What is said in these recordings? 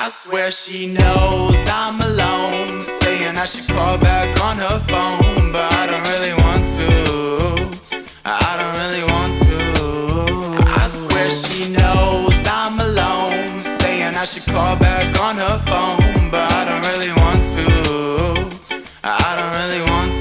I swear she knows I'm alone, saying I should call back on her phone, but I don't really want to. I don't really want to. I swear she knows I'm alone, saying I should call back on her phone, but I don't really want to. I don't really want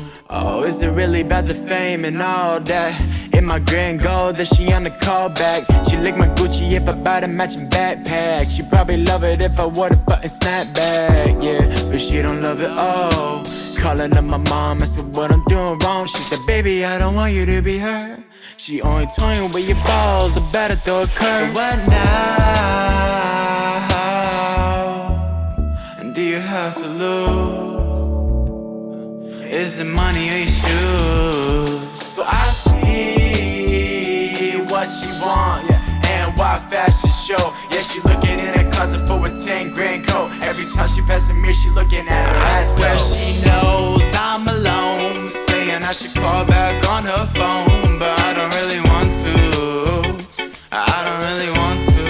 to. Oh, is it really about the fame and all that? In my grand gold that she on the callback. She lick my Gucci if I buy the matching backpack. She probably love it if I wore the button snapback. Yeah, but she don't love it all. Calling up my mom, I said what I'm doing wrong. She said baby I don't want you to be hurt. She only toying with your balls, I better throw a curve. So what now? And do you have to lose? Is it money or your shoes? So I see what she want, yeah, and why fashion show. Yeah, she looking in her closet for a 10 grand coat. Every time she pass a mirror, she looking at her eyes. I swear she knows I'm alone, saying I should call back on her phone, but I don't really want to. I don't really want to.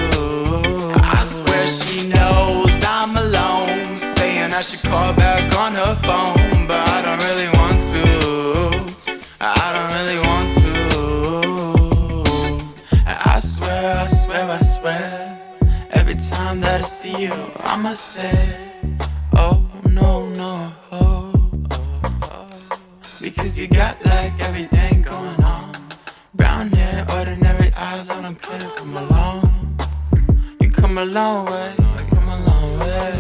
I swear she knows I'm alone, saying I should call back on her phone, but I don't really want to. I don't really want to. I swear, every time that I see you, I must say, oh no, because you got like everything going on. Brown hair, ordinary eyes, I don't care, come along. You come a long way, come a long way.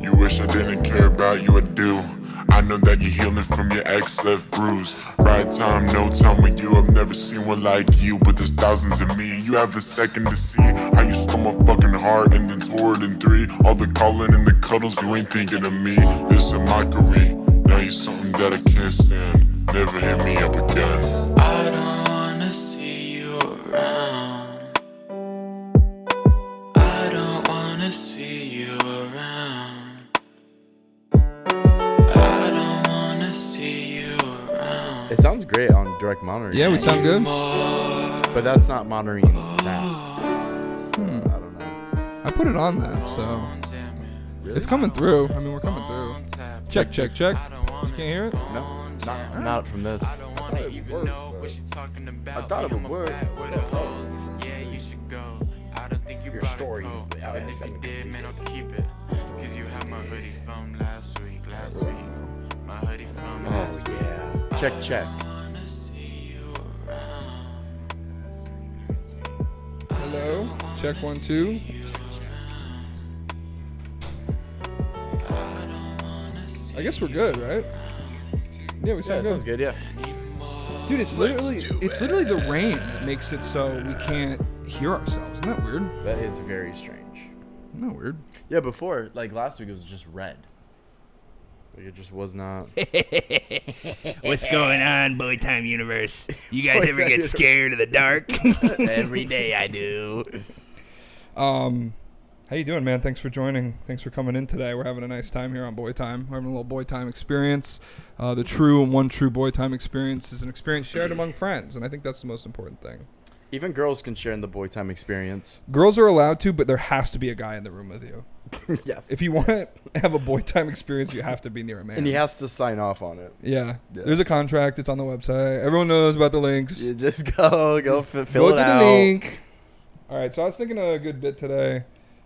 You wish I didn't care about you, I do. I know that you're healing from your ex-left bruise. Right time, no time with you. I've never seen one like you, but there's thousands of me. You have a second to see how you stole my fucking heart and then tore it in three. All the calling and the cuddles, you ain't thinking of me. This a mockery. Now you're something that I can't stand. Never hit me up again. I don't wanna see you around. I don't wanna see you around. It sounds great on direct monitoring. Yeah, we sound good. But that's not monitoring that. So, I don't know. I put it on that, so Really? it's coming through. I mean, we're coming through. Check. You can't hear it? No, not from this. I thought it would work. I thought it would work. Yeah, you should go. I don't think you Your brought story. a coat. Yeah, And if you did, man, I'll keep it. Cause you had my hoodie from last week. My hoodie from last week. Yeah. Check. Hello? Check 1, 2. I guess we're good, right? Yeah, we Yeah, sound that sounds good, yeah. Dude, it's literally the rain that makes it so we can't hear ourselves. Isn't that weird? That is very strange. Isn't that weird? Yeah, before, like last week, it was just red. Like it just was not. What's going on, Boy Time Universe? You guys ever get scared of the dark? Every day I do. How you doing, man? Thanks for joining. Thanks for coming in today. We're having a nice time here on Boy Time. We're having a little Boy Time experience. The true and one true Boy Time experience is an experience shared among friends, and I think that's the most important thing. Even girls can share in the boy time experience. Girls are allowed to, but there has to be a guy in the room with you. Yes. If you want to have a Boy Time experience, you have to be near a man. And he has to sign off on it. Yeah. There's a contract. It's on the website. Everyone knows about the links. You just go fill it Go to out. the link. All right. So I was thinking of a good bit today.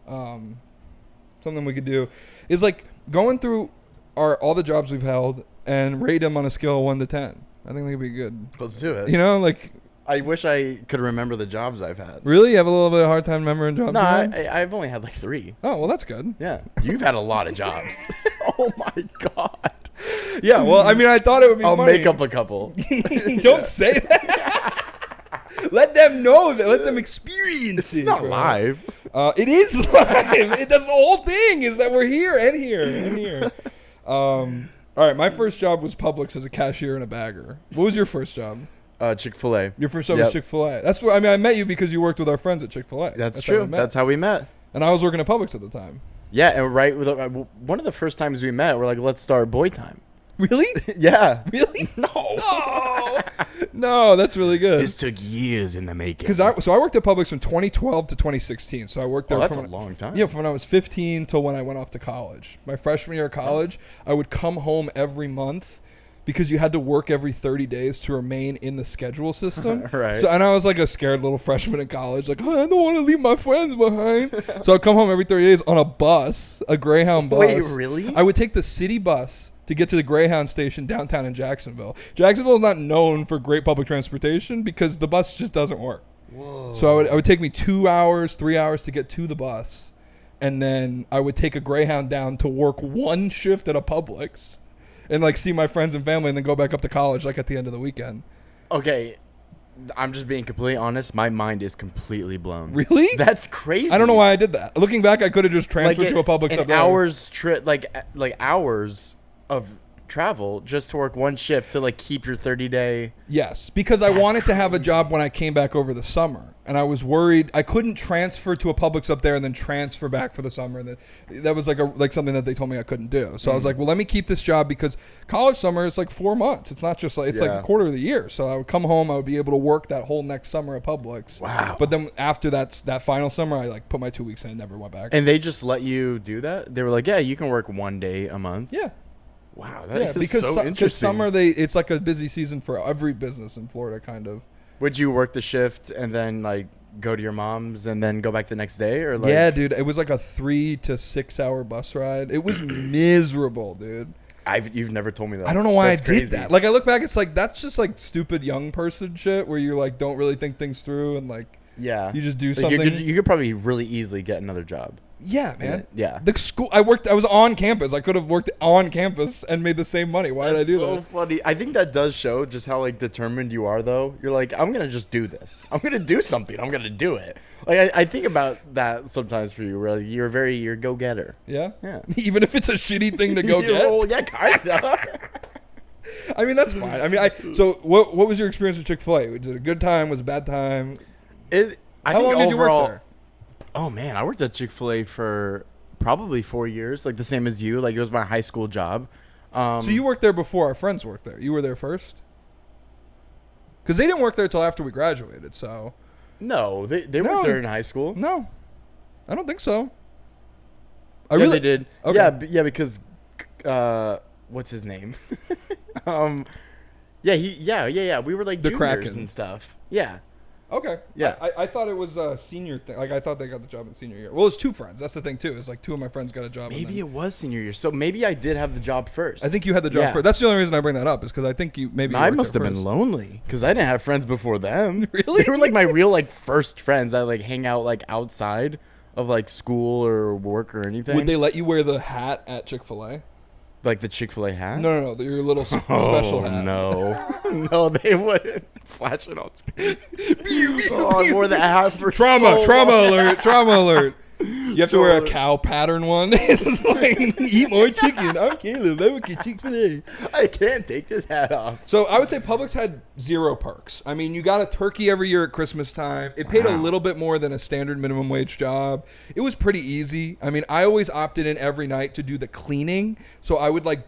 Something we could do is like going through all the jobs we've held and rate them on a scale of 1 to 10. I think that could be good. Let's do it. You know, like. I wish I could remember the jobs I've had. Really? You have a little bit of a hard time remembering jobs? No, you had? I've only had like 3. Oh, well, that's good. Yeah. You've had a lot of jobs. Oh my God. Yeah, well, I mean, I thought it would be I'll funny. make up a couple. Don't say that. Let them know that. Let them experience it. It's not bro. live. It is live. That's the whole thing is that we're here and here and here. All right, my first job was Publix as a cashier and a bagger. What was your first job? Chick-fil-A. Your first job was Chick-fil-A. That's what I mean. I met you because you worked with our friends at Chick-fil-A. That's true. That's how we met. And I was working at Publix at the time. Yeah, and right with one of the first times we met, we're like, let's start boy time. Really? Yeah. Really? No. Oh. No, that's really good. This took years in the making. Because I worked at Publix from 2012 to 2016. So I worked there. that's from a long time. Yeah, from when I was 15 till when I went off to college. My freshman year of college, I would come home every month because you had to work every 30 days to remain in the schedule system. Right. So, and I was like a scared little freshman in college, like, oh, I don't want to leave my friends behind. So I'd come home every 30 days on a bus, a Greyhound bus. Wait, really? I would take the city bus to get to the Greyhound station downtown in Jacksonville. Jacksonville is not known for great public transportation because the bus just doesn't work. Whoa. So it would take me 2 hours, 3 hours to get to the bus. And then I would take a Greyhound down to work one shift at a Publix and like see my friends and family and then go back up to college like at the end of the weekend. Okay, I'm just being completely honest. My mind is completely blown. Really? That's crazy. I don't know why I did that. Looking back, I could have just transferred to a Publix an up there. hours trip, like hours of travel just to work one shift to like keep your 30-day. Yes, because I wanted to have a job when I came back over the summer, and I was worried I couldn't transfer to a Publix up there and then transfer back for the summer. And that was like something that they told me I couldn't do. So I was like, well, let me keep this job because college summer is like 4 months. It's not just like it's like a quarter of the year. So I would come home, I would be able to work that whole next summer at Publix. Wow. But then after that final summer, I like put my 2 weeks in and never went back. And they just let you do that? They were like, yeah, you can work one day a month. Yeah. Wow, that is because so interesting. summer it's like a busy season for every business in Florida, kind of. Would you work the shift and then like go to your mom's and then go back the next day, or like? Yeah, dude, it was like a 3 to 6 hour bus ride. It was miserable, dude. You've never told me that. I don't know why That's I crazy. did that. Like I look back, it's like that's just like stupid young person shit where you like don't really think things through and like Yeah, you just do Like, something. you could probably really easily get another job. Yeah, man. Yeah. The school I was on campus. I could have worked on campus and made the same money. Why did I do so that? funny. I think that does show just how like determined you are, though. You're like, I'm gonna just do this. I'm gonna do something. I'm gonna do it. Like I think about that sometimes for you. Where like, you're a go getter. Yeah. Yeah. Even if it's a shitty thing to go get. Well, yeah, kinda. I mean that's fine. I mean so what was your experience with Chick-fil-A? Was it a good time? Was it a bad time? How long did you work there? Oh man, I worked at Chick-fil-A for probably 4 years, like the same as you. Like it was my high school job. So you worked there before our friends worked there. You were there first? Because they didn't work there until after we graduated, so. No, they worked there in high school. No, I don't think so. Yeah, they did. Okay. Yeah, because what's his name? Yeah. We were like The juniors Kraken. and stuff. Yeah. Okay. Yeah. I thought it was a senior thing. Like, I thought they got the job in senior year. Well, it's two friends. That's the thing, too. It's like two of my friends got a job. Maybe it was senior year. So maybe I did have the job first. I think you had the job Yeah. first. That's the only reason I bring that up is because I think you maybe. I must have been lonely because I didn't have friends before them. Really? They were like my real like first friends. I like hang out like outside of like school or work or anything. Would they let you wear the hat at Chick-fil-A? Like the Chick-fil-A hat? No. Your little special hat. No. No, they wouldn't flash it on screen. I wore that hat for Trauma so long. alert. Trauma alert. You have to wear a cow pattern one. It's like, eat more chicken. I'm Caleb. I work at Chick-fil-A. I can't take this hat off. So I would say Publix had zero perks. I mean, you got a turkey every year at Christmas time. It paid a little bit more than a standard minimum wage job. It was pretty easy. I mean, I always opted in every night to do the cleaning. So I would like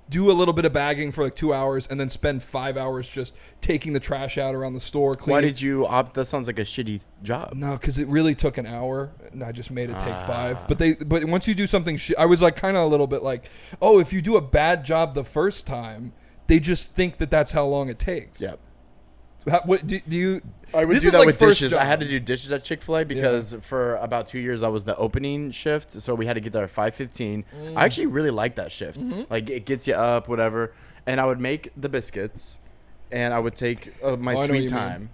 do a little bit of bagging for like 2 hours and then spend 5 hours just taking the trash out around the store. Cleaning. Why did you opt? That sounds like a shitty job. No, because it really took an hour, and I just made it take 5. But once you do something, I was like kind of a little bit like, oh, if you do a bad job the first time, they just think that that's how long it takes. Yep. What do you? I would this do is that like with first dishes. job. I had to do dishes at Chick-fil-A because for about 2 years I was the opening shift, so we had to get there at 5:15. I actually really liked that shift. Like it gets you up, whatever. And I would make the biscuits, and I would take my I know what sweet you time.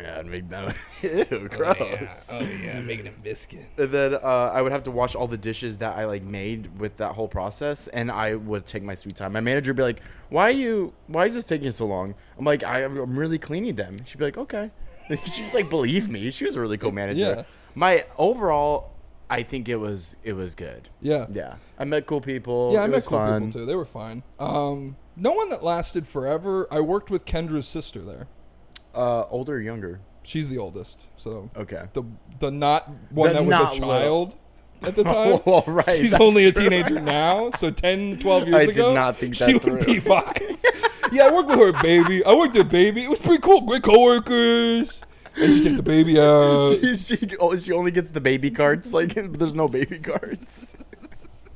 Yeah, I'd make that. Ew, gross. Oh yeah, making a biscuit. And then I would have to wash all the dishes that I like made with that whole process, and I would take my sweet time. My manager would be like, "Why is this taking so long?" I'm like, "I'm really cleaning them." She'd be like, "Okay." She's like, "Believe me." She was a really cool manager. Yeah. My overall, I think it was good. Yeah. Yeah, I met cool people. Yeah, I It met was cool fun. people too. They were fine. No one that lasted forever. I worked with Kendra's sister there. Older or younger? She's the oldest, so Okay. the not one The that was not a child at the time. Oh, well, right. She's that's only a true. teenager now, so 10, 12 years I ago, did not think she that would through. be 5. Yeah, I worked with her, baby. I worked at baby. It was pretty cool. Great coworkers. And she take the baby out. She only gets the baby cards. Like, there's no baby cards.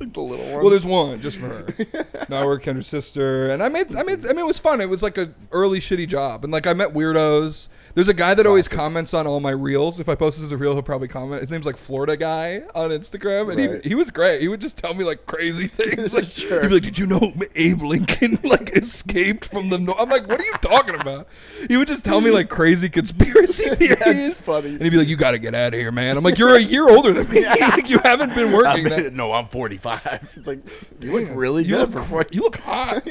Like the little ones. Well, there's one just for her. No, I worked with her sister, and I mean, it was fun. It was like a early shitty job, and like I met weirdos. There's a guy that always comments on all my reels. If I post this as a reel, he'll probably comment. His name's like Florida Guy on Instagram, and he was great. He would just tell me like crazy things. Like, Sure. He'd be like, "Did you know Abe Lincoln like escaped from the?" I'm like, "What are you talking about?" He would just tell me like crazy conspiracy theories. That's funny. And he'd be like, "You got to get out of here, man." I'm like, "You're a year older than me. Like, you haven't been working." No, I'm 45. It's like, you look really good. You look hot.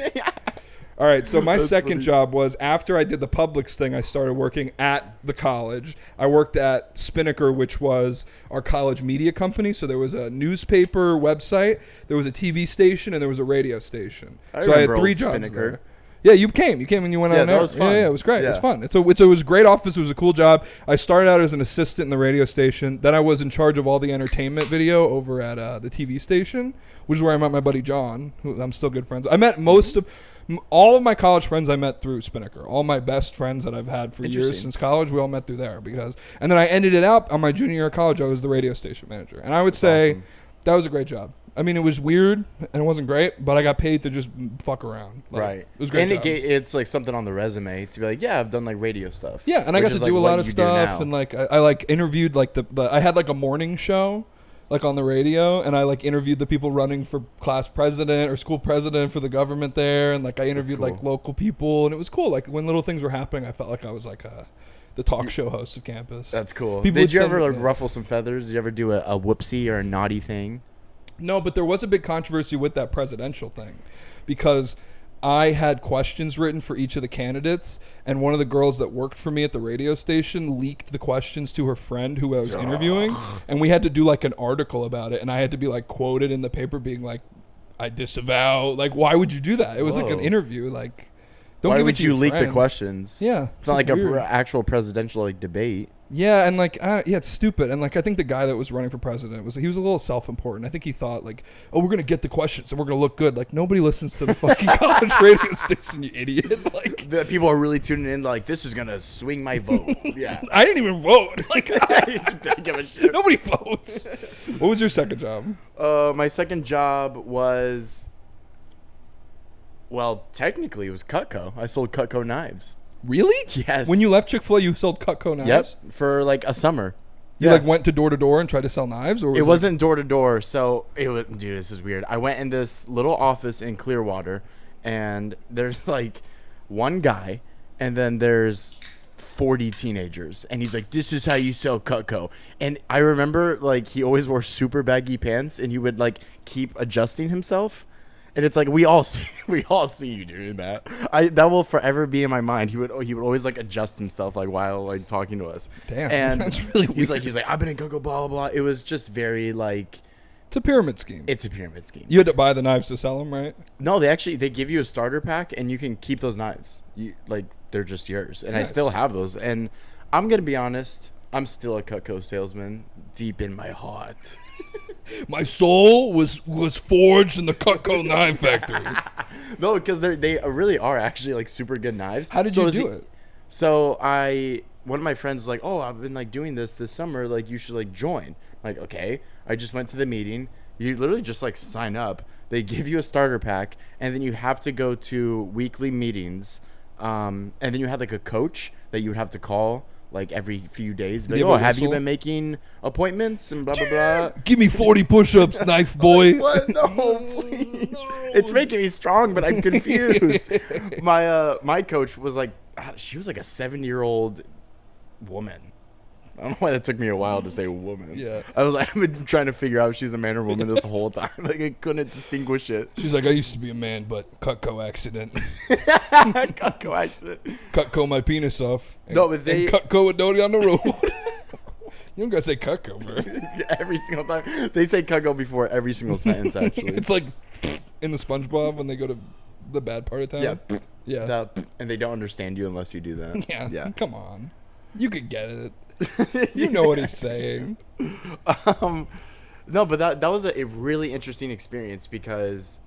All right, so my second job was after I did the Publix thing, I started working at the college. I worked at Spinnaker, which was our college media company. So there was a newspaper website, there was a TV station, and there was a radio station. So I had 3 jobs Spinnaker. there. Yeah, you came when you went on there. That was fun. Yeah, it was great. Yeah. It was fun. It was a great office. It was a cool job. I started out as an assistant in the radio station. Then I was in charge of all the entertainment video over at the TV station, which is where I met my buddy John, who I'm still good friends. I met all of my college friends I met through Spinnaker. All my best friends that I've had for years since college, we all met through there and then I ended it up on my junior year of college. I was the radio station manager, and I would say that was a great job. I mean, it was weird and it wasn't great, but I got paid to just fuck around. Like, Right. It was a great and job. it's like something on the resume to be like, yeah, I've done like radio stuff. Yeah, and I got which to is, do a like, lot what of you do stuff, now. and like I like interviewed like I had like a morning show, like on the radio, and I like interviewed the people running for class president or school president for the government there, and like I interviewed like local people, and it was cool. Like when little things were happening, I felt like I was like the talk show host of campus. That's cool. People Did you would ever send- like ruffle some feathers? Did you ever do a whoopsie or a naughty thing? No, but there was a big controversy with that presidential thing because I had questions written for each of the candidates, and one of the girls that worked for me at the radio station leaked the questions to her friend who I was interviewing, and we had to do like an article about it, and I had to be like quoted in the paper being like, I disavow, like, why would you do that? It was like an interview, like, don't Why give it would to you your leak the friend. questions? Yeah. It's not like weird. a actual presidential like debate. Yeah, and like, it's stupid. And like, I think the guy that was running for president he was a little self-important. I think he thought like, oh, we're gonna get the questions and we're gonna look good. Like nobody listens to the fucking college radio station, you idiot. Like, The people are really tuning in. Like, this is gonna swing my vote. Yeah. I didn't even vote. Like, Don't give a shit. nobody votes. What was your second job? My second job was, well, technically it was Cutco. I sold Cutco knives. Really? Yes. When you left Chick-fil-A, you sold Cutco knives. Yep, for like a summer. You like went to door to door and tried to sell knives, or was It wasn't door to door, so it was. Dude, this is weird. I went in this little office in Clearwater, and there's like one guy, and then there's 40 teenagers, and he's like, "This is how you sell Cutco." And I remember like he always wore super baggy pants, and he would like keep adjusting himself. And it's like we all see you doing that. That will forever be in my mind. He would always like adjust himself like while like talking to us. Damn, and that's really he's weird. like I've been in Cutco, blah blah blah. It was just very like It's a pyramid scheme. it's a pyramid scheme. You had to buy the knives to sell them, right? No, they give you a starter pack and you can keep those knives. They're just yours, and Nice. I still have those. And I'm gonna be honest, I'm still a Cutco salesman deep in my heart. My soul was forged in the Cutco knife factory. No, because they really are actually like super good knives. How did So you is do he- it? So one of my friends was like, "Oh, I've been like doing this summer. Like, you should like join." I'm like, okay. I just went to the meeting. You literally just like sign up. They give you a starter pack, and then you have to go to weekly meetings. And then you have like a coach that you would have to call like every few days. Like, you oh, have a have you whistle? been making appointments and blah blah blah. Give me 40 push-ups, knife boy. What? No, please. It's making me strong, but I'm confused. My coach was like, she was like a 7-year-old woman. I don't know why that took me a while to say woman. Yeah. I've been trying to figure out if she's a man or woman this whole time. Like, I couldn't distinguish it. She's like, I used to be a man, but Cutco accident. Cutco accident. Cutco my penis off. And, No, but they- and Cutco with Dodie on the road. You don't gotta say Cutco, bro. Every single time. They say Cutco before every single sentence, actually. It's like in the SpongeBob when they go to the bad part of town. Yeah. Yeah. And they don't understand you unless you do that. Yeah. Yeah. Come on. You could get it. You know what he's saying. No, but that was a really interesting experience because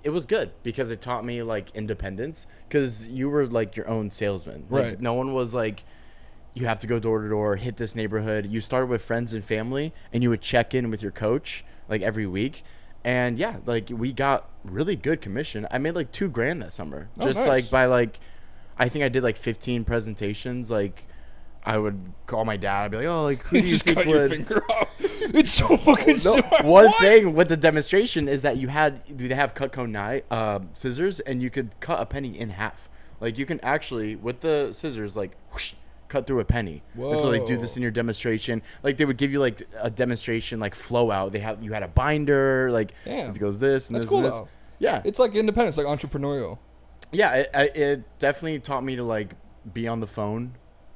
it was good because it taught me like independence, because you were like your own salesman. Like, Right. no one was like, you have to go door to door, hit this neighborhood. You started with friends and family, and you would check in with your coach like every week. And yeah, like we got really good commission. I made like $2,000 that summer, just nice. like by like, I think I did like 15 presentations. Like I would call my dad. I'd be like, oh, like who do you just think cut your would? finger off. It's so fucking No, short. one What? thing with the demonstration is that they have Cutco scissors, and you could cut a penny in half. Like you can actually with the scissors like whoosh, cut through a penny. And so like do this in your demonstration. Like they would give you like a demonstration like flow out. You had a binder like Damn. it goes this and That's this cool and this. though. Yeah, It's like independence, like entrepreneurial. yeah. It definitely taught me to like be on the phone.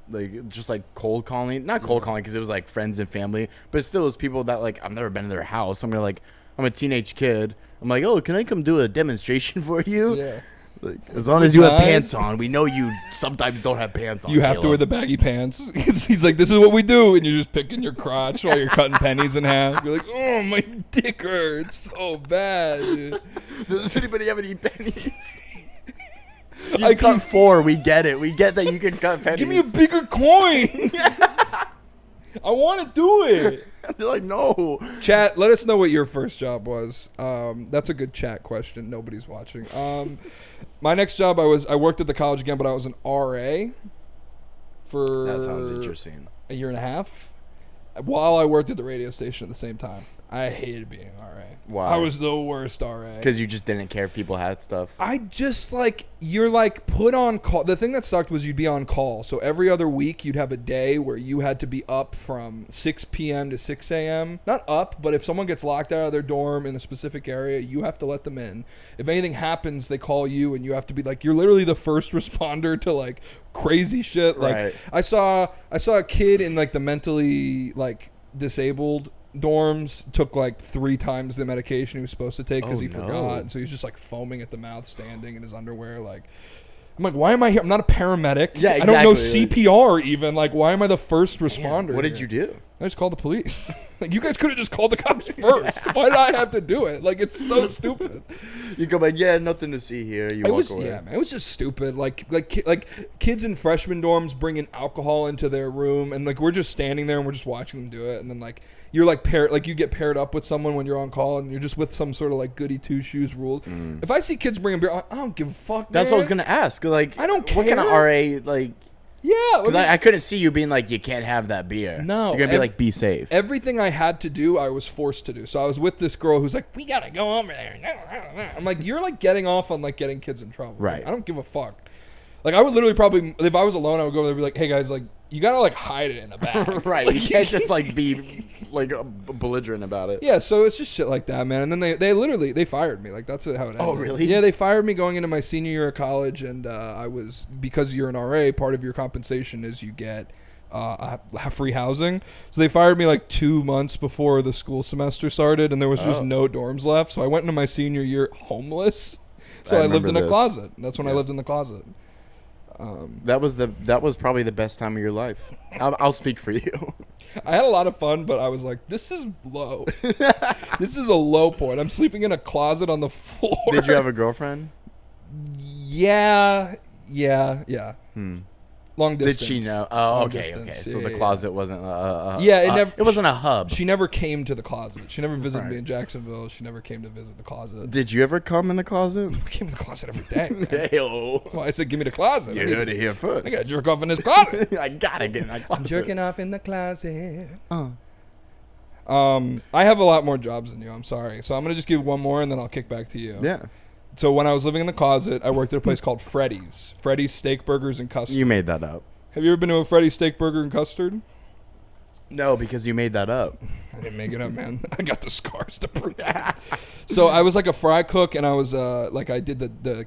Like just like cold calling, not cold calling because it was like friends and family, but it still was people that like I've never been to their house. I'm a teenage kid. I'm like, oh, can I come do a demonstration for you? Yeah. Like, as long as you have Nice. pants on, we know you sometimes don't have pants on. You have to wear the baggy pants. He's like, this is what we do, and you're just picking your crotch while you're cutting pennies in half. You're like, oh, my dick hurts so bad. Dude. Does anybody have any pennies? I I cut 4. We get it. We get that you can cut pennies. Give me a bigger coin. I want to do it. They're like, no. Chat, let us know what your first job was. That's a good chat question. Nobody's watching. My next job, I worked at the college again, but I was an RA for That sounds interesting. a year and a half while I worked at the radio station at the same time. I hated being an RA. Why? I was the worst RA. Because you just didn't care if people had stuff. I just like, you're like put on call. The thing that sucked was you'd be on call. So every other week you'd have a day where you had to be up from 6 p.m. to 6 a.m. Not up, but if someone gets locked out of their dorm in a specific area, you have to let them in. If anything happens, they call you and you have to be like, you're literally the first responder to like crazy shit. Like Right. I saw a kid in like the mentally like disabled dorms took like 3 times the medication he was supposed to take because Oh, he no. forgot, and so he was just like foaming at the mouth standing in his underwear. Like, I'm like, why am I here? I'm not a paramedic. Yeah, I don't know exactly. CPR even. Like, why am I the first responder? What did here? you do? I just called the police. Like, you guys could have just called the cops first. Why did I have to do it? Like, it's so stupid. You go like, yeah, nothing to see here. You It walk was away. yeah, man. It was just stupid. Like kids in freshman dorms bringing alcohol into their room, and like we're just standing there and we're just watching them do it, and then like you're like you get paired up with someone when you're on call, and you're just with some sort of like goody two shoes rule. If I see kids bringing beer, I don't give a fuck. That's what I was man. gonna ask. Like, I don't What kind of care. RA like? Yeah, Because I couldn't see you being like, you can't have that beer. No, You're gonna be like, be safe. everything I had to do, I was forced to do. So I was with this girl who's like, we gotta go over there. I'm like, you're like getting off on like getting kids in trouble. Right. Like, I don't give a fuck. Like I would literally probably, if I was alone, I would go over there and be like, hey guys, like you gotta like hide it in a bag. Right. Like, You can't just like be like belligerent about it. Yeah, so it's just shit like that, man. And then they literally they fired me. Like that's how it ended. Oh, really? Yeah, they fired me going into my senior year of college, and I was, because you're an RA, part of your compensation is you get free housing. So they fired me like 2 months before the school semester started, and there was just no dorms left. So I went into my senior year homeless. So I lived remember in a this. closet. That's when I lived in the closet. That was probably the best time of your life. I'll speak for you. I had a lot of fun, but I was like, this is low. This is a low point. I'm sleeping in a closet on the floor. Did you have a girlfriend? Yeah. Long Did distance. she know? Oh, Long okay, distance. okay. So Yeah, the yeah. closet wasn't. It wasn't a hub. She never came to the closet. She never visited me Right. in Jacksonville. She never came to visit the closet. Did you ever come in the closet? I came to the closet every day. Man. Hey-o. That's why I said, give me the closet. You heard it here first. I gotta jerk off in this closet. I gotta get in that closet. I'm jerking off in the closet. I have a lot more jobs than you. I'm sorry. So I'm gonna just give one more, and then I'll kick back to you. Yeah. So when I was living in the closet, I worked at a place called Freddy's. Freddy's Steak Burgers and Custard. You made that up. Have you ever been to a Freddy's Steak Burger and Custard? No, because you made that up. I didn't make it up, man. I got the scars to prove it. So I was like a fry cook, and I was like I did the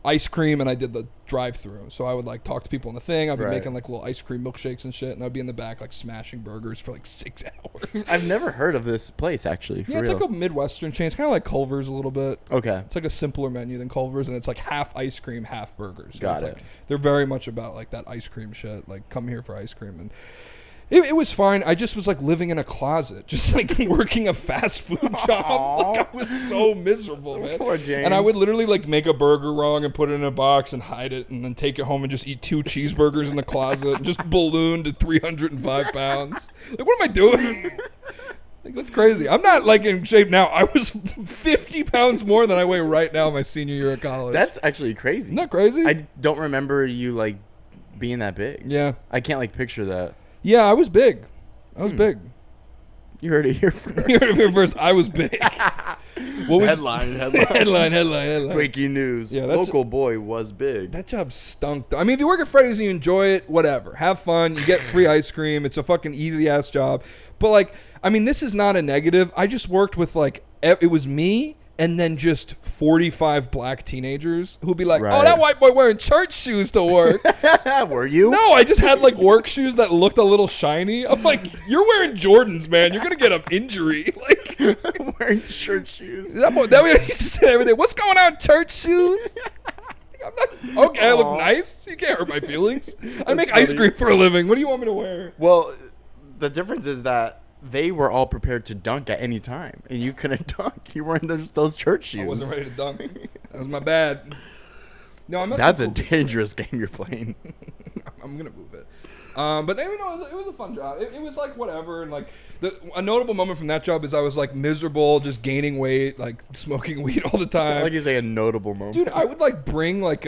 ice cream, and I did the drive-through. So I would like talk to people on the thing. I'd be Right. making like little ice cream milkshakes and shit, and I'd be in the back like smashing burgers for like 6 hours. I've never heard of this place actually. Yeah, it's like a Midwestern chain. It's kind of like Culver's a little bit. Okay. It's like a simpler menu than Culver's, and it's like half ice cream, half burgers. So Got it's it. Like, they're very much about like that ice cream shit. Like, come here for ice cream. And It was fine. I just was like living in a closet, just like working a fast food job. Like I was so miserable, man. Poor James. And I would literally like make a burger wrong and put it in a box and hide it, and then take it home and just eat 2 cheeseburgers in the closet, and just balloon to 305 pounds. Like, what am I doing? Like, that's crazy. I'm not like in shape now. I was 50 pounds more than I weigh right now my senior year of college. That's actually crazy. Isn't that crazy? I don't remember you like being that big. Yeah. I can't like picture that. Yeah, I was big. I was big. You heard it here first. You heard it here first. I was big. What was Headline. headline. Breaking news. Yeah, that's- Local boy was big. That job stunk, though. I mean, if you work at Freddy's and you enjoy it, whatever. Have fun. You get free ice cream. It's a fucking easy-ass job. But, like, I mean, this is not a negative. I just worked with, like, it was me and then just 45 black teenagers who'd be like, Right. oh, that white boy wearing church shoes to work. Were you? No, I just had, like, work shoes that looked a little shiny. I'm like, you're wearing Jordans, man. You're going to get an injury. Like, Wearing shirt shoes. that way I used to say every day, what's going on, church shoes? I'm not, okay, I look nice. You can't hurt my feelings. I make ice funny. cream for a living. What do you want me to wear? Well, the difference is that they were all prepared to dunk at any time, and you couldn't dunk. You were in those church shoes. I wasn't ready to dunk. That was my bad. No, I'm not. That's a too cool. dangerous game you're playing. I'm gonna move it. But you know, it was a fun job. It was like whatever, and like a notable moment from that job is I was like miserable, just gaining weight, like smoking weed all the time. Like you say, a notable moment. Dude, I would like bring like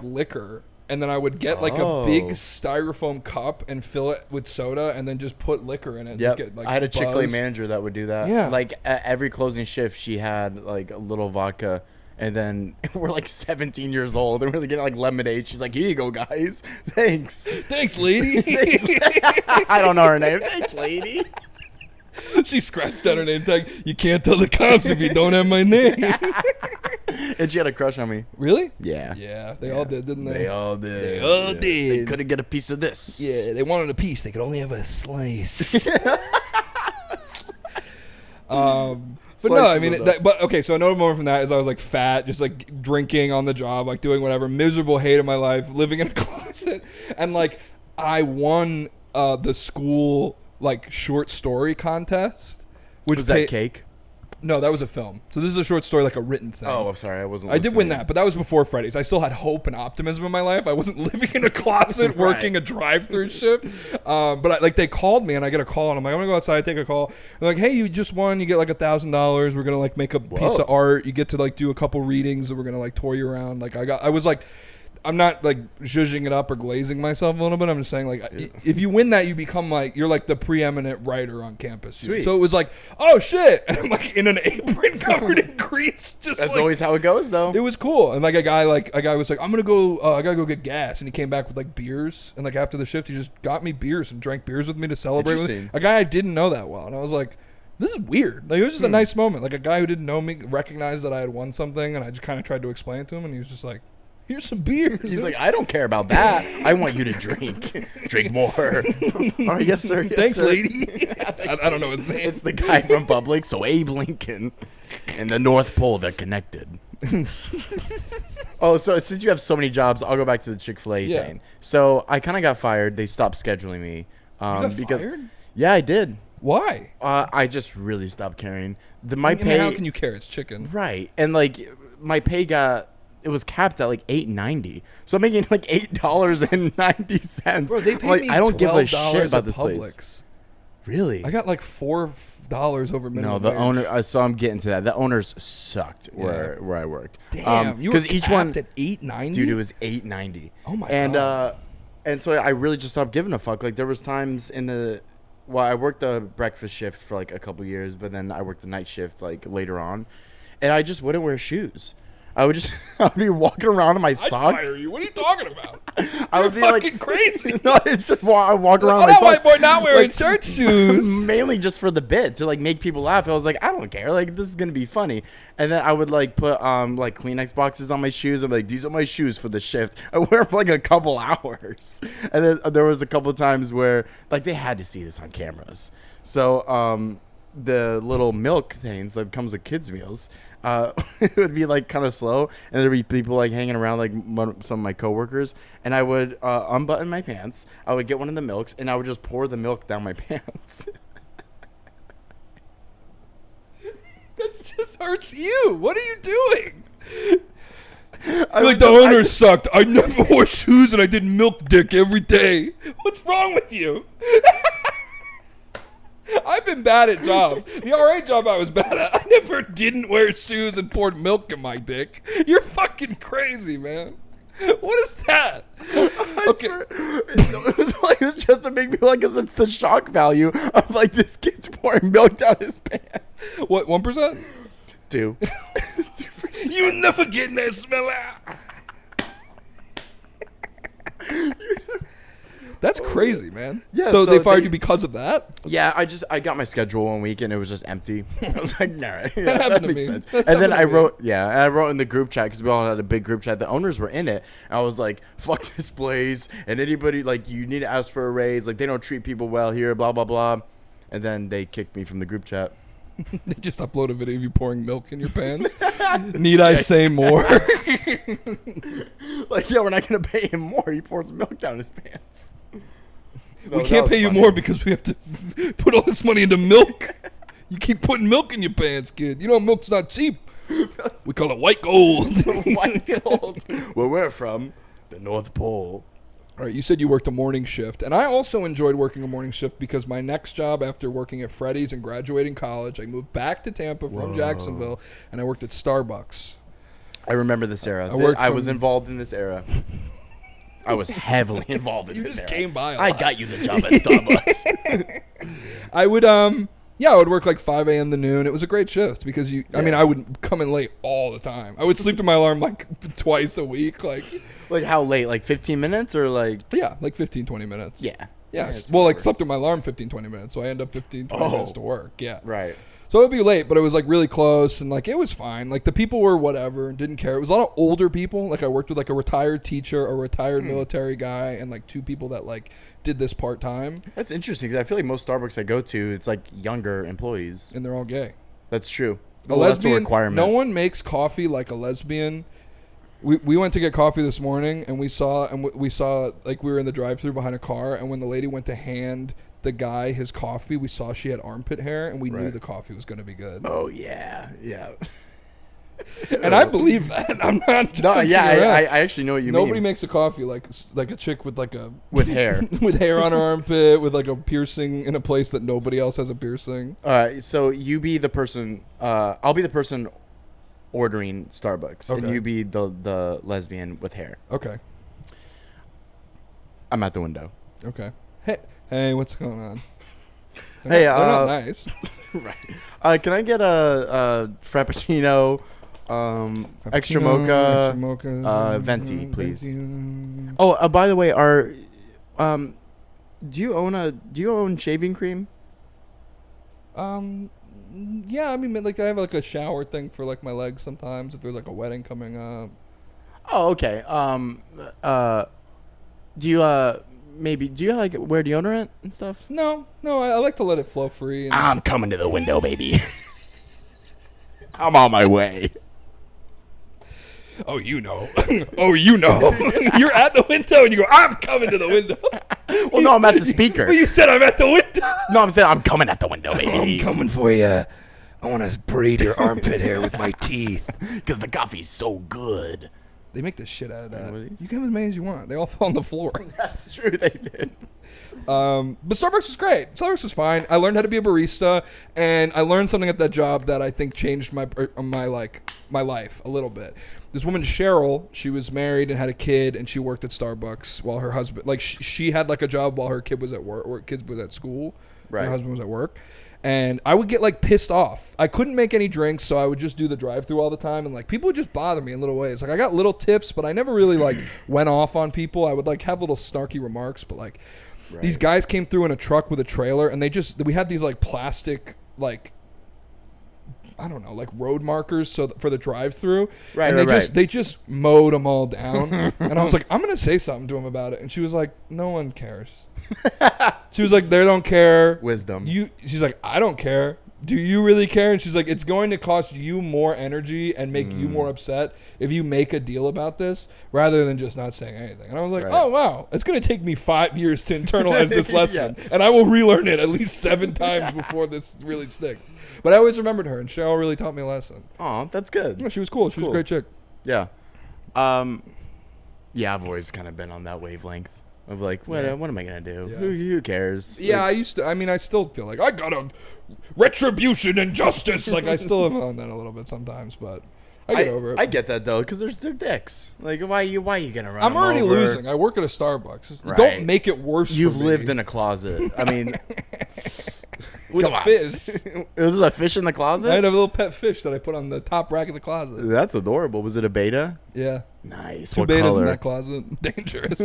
liquor, and then I would get like a big styrofoam cup and fill it with soda, and then just put liquor in it. And Yep. just get, like, I had a Chick-fil-A buzz. manager that would do that. Yeah. Like at every closing shift, she had like a little vodka. And then we're like 17 years old, and we're getting like lemonade. She's like, "Here you go, guys. Thanks." Thanks, lady. I don't know her name. Thanks, lady. She scratched out her name tag. You can't tell the cops if you don't have my name. And she had a crush on me. Really? Yeah. Yeah, they all did, didn't they? They all did. They all They did. couldn't get a piece of this. Yeah, they wanted a piece. They could only have a slice. But no, I mean, but okay. So another moment from that is I was like fat, just like drinking on the job, like doing whatever, miserable, hated my life, living in a closet, and like I won the school like short story contest. Which Was that cake? No, that was a film. So this is a short story, like a written thing. Oh, I'm sorry, I wasn't. I did win listening. that, but that was before Freddy's. I still had hope and optimism in my life. I wasn't living in a closet working a drive-through shift. But they called me, and I get a call, and I'm like, I'm gonna go outside, take a call. They're like, hey, you just won. You get like $1,000. We're gonna like make a piece of art. You get to like do a couple readings, and we're gonna like tour you around. Like I was like. I'm not like zhuzhing it up or glazing myself a little bit. I'm just saying like if you win that, you become like you're like the preeminent writer on campus. Sweet. So it was like, oh shit, and I'm like in an apron covered in grease. Just That's like, always how it goes, though. it was cool. And like a guy was like, I'm gonna go. I gotta go get gas, and he came back with like beers. And like after the shift, he just got me beers and drank beers with me to celebrate with me. Interesting. A guy I didn't know that well, and I was like. This is weird. Like it was just a nice moment. Like a guy who didn't know me recognized that I had won something, and I just kind of tried to explain it to him, and he was just like, here's some beers. He's like, I don't care about that. I want you to drink. Drink more. All right, yes, sir. Yes, thanks, sir. lady. I don't know his name. It's the guy from Publix, so Abe Lincoln and the North Pole, they're connected. Oh, so since you have so many jobs, I'll go back to the Chick-fil-A Yeah. thing. So I kind of got fired. They stopped scheduling me. got because, fired? Yeah, I did. Why? I just really stopped caring. My I mean, pay. how can you care? It's chicken. Right, and like my pay it was capped at like $8.90. So I'm making like $8.90. Bro, they paid like, me I don't give a shit $12 about at this Publix. place. Really? I got like $4 over minimum. No, the wage. owner. So I'm getting to that. The owners sucked where I worked. Damn, you were because each one, at $8.90. dude, it was $8.90. Oh my and, God. and so I really just stopped giving a fuck. Like there was times I worked the breakfast shift for like a couple years, but then I worked the night shift like later on, and I just wouldn't wear shoes. I'd be walking around in my I'd socks. fire you. What are you talking about? I would be fucking like crazy. No, it's just I walk around Oh, in my that white socks. boy not wearing like, church shoes. Mainly just for the bit to like make people laugh. I was like, I don't care. Like this is gonna be funny. And then I would like put like Kleenex boxes on my shoes. I'm like, these are my shoes for the shift. I wear them for like a couple hours. And then there was a couple times where like they had to see this on cameras. So the little milk things that comes with kids meals, it would be like kind of slow, and there'd be people like hanging around, like some of my coworkers, and I would unbutton my pants. I would get one of the milks, and I would just pour the milk down my pants. That just hurts you. What are you doing? I Like, would the just- owner sucked. I never wore shoes and I did milk dick every day. What's wrong with you? I've been bad at jobs. The RA job I was bad at, I never didn't wear shoes and poured milk in my dick. You're fucking crazy, man. What is that? Okay. It was just to make me like, because it's the shock value of like this kid's pouring milk down his pants. What, 1%? 2. You never get that smell out. That's crazy, man. Yeah, so they so fired they- you because of that? Yeah, I got my schedule one week and it was just empty. I was like, nah, yeah, happened that to makes me. sense. That's And then happened to me. I wrote in the group chat because we all had a big group chat. The owners were in it. And I was like, fuck this place. And anybody, like, you need to ask for a raise. Like, they don't treat people well here, blah, blah, blah. And then they kicked me from the group chat. They just upload a video of you pouring milk in your pants. Need I say more? Like, yeah, we're not going to pay him more. He pours milk down his pants. No, We that can't was pay you funny. more because we have to put all this money into milk. You keep putting milk in your pants, kid. You know milk's not cheap. We call it white gold. White gold. Where we're from, the North Pole. All right, you said you worked a morning shift, and I also enjoyed working a morning shift because my next job after working at Freddy's and graduating college, I moved back to Tampa from Jacksonville, and I worked at Starbucks. I remember this era. worked I was from- involved in this era. I was heavily involved in You this just era. came by a I lot. got you the job at Starbucks. I would I would work like 5 a.m. to noon. It was a great shift because I would come in late all the time. I would sleep to my alarm like twice a week, like Like how late? Like 15 minutes or like? yeah, like 15, 20 minutes. Yeah. Yes. it's Well, like whatever. slept through my alarm 15, 20 minutes, so I end up 15, 20 minutes to work. Yeah. Right. So it would be late, but it was like really close and like it was fine. Like the people were whatever, didn't care. It was a lot of older people. Like I worked with like a retired teacher, a retired military guy, and like 2 people that like did this part time, That's interesting because I feel like most Starbucks I go to, it's like younger employees. and they're all gay. That's true. A Well, that's a lesbian. requirement. No one makes coffee like a lesbian. We went to get coffee this morning, and we saw like we were in the drive-through behind a car, and when the lady went to hand the guy his coffee, we saw she had armpit hair, and we knew Right. the coffee was going to be good. Oh yeah, yeah. And I believe that. I'm not. No, joking yeah, around. I actually know what you Nobody mean. makes a coffee like a chick with like a With hair. with hair on her armpit, with like a piercing in a place that nobody else has a piercing. All right, so you be the person. I'll be the person ordering Starbucks, and Okay. you be the lesbian with hair. Okay. I'm at the window. Okay. Hey, what's going on? Hey, they're not nice. Right. Can I get a frappuccino, extra mocha, venti, please? Venti. Oh, by the way, do you own shaving cream? Yeah, I mean, like I have like a shower thing for like my legs sometimes if there's like a wedding coming up. Oh, okay. Do you like wear deodorant and stuff? No, I like to let it flow free. And I'm coming to the window, baby. I'm on my way. oh, you know. You're at the window and you go, I'm coming to the window. Well, no, I'm at the speaker. Well, you said I'm at the window. No, I'm saying I'm coming at the window, baby. Coming for you. I want to braid your armpit hair with my teeth. Because the coffee's so good. They make the shit out of that. Really? You can have as many as you want. They all fall on the floor. That's true, they did. But Starbucks was great. Starbucks was fine. I learned how to be a barista, and I learned something at that job that I think changed my life a little bit. This woman Cheryl, she was married and had a kid, and she worked at Starbucks while her husband, like she had like a job while her kid was at work, or kids was at school, Right. and her husband was at work. And I would get like pissed off. I couldn't make any drinks, so I would just do the drive-through all the time, and like people would just bother me in little ways. Like I got little tips, but I never really like went off on people. I would like have little snarky remarks, but like these guys came through in a truck with a trailer, and we had these like plastic like I don't know, like road markers for the drive-through. Right, and right. they just mowed them all down. And I was like, I'm gonna say something to him about it. And she was like, no one cares. She was like, they don't care. Wisdom. She's like, I don't care. do you really care? And she's like, it's going to cost you more energy and make you more upset if you make a deal about this rather than just not saying anything. And I was like, oh, wow. It's going to take me 5 years to internalize this lesson. And I will relearn it at least 7 times before this really sticks. But I always remembered her, and Cheryl really taught me a lesson. Oh, that's good. Yeah, she was cool. She was a great chick. Yeah. Yeah, I've always kind of been on that wavelength of like, what am I going to do? Yeah. Who cares? Yeah, I still feel like I got a retribution and justice. Like, I still am on that a little bit sometimes, but I get over it. I get that, though, because they're dicks. Like, why are you going to run I'm them already over? losing. I work at a Starbucks. Right. Don't make it worse You've for me. lived in a closet. I mean, with come a on. fish. There's a fish in the closet? I had a little pet fish that I put on the top rack of the closet. That's adorable. Was it a beta? Yeah. Nice. 2 What betas color? in that closet. Dangerous.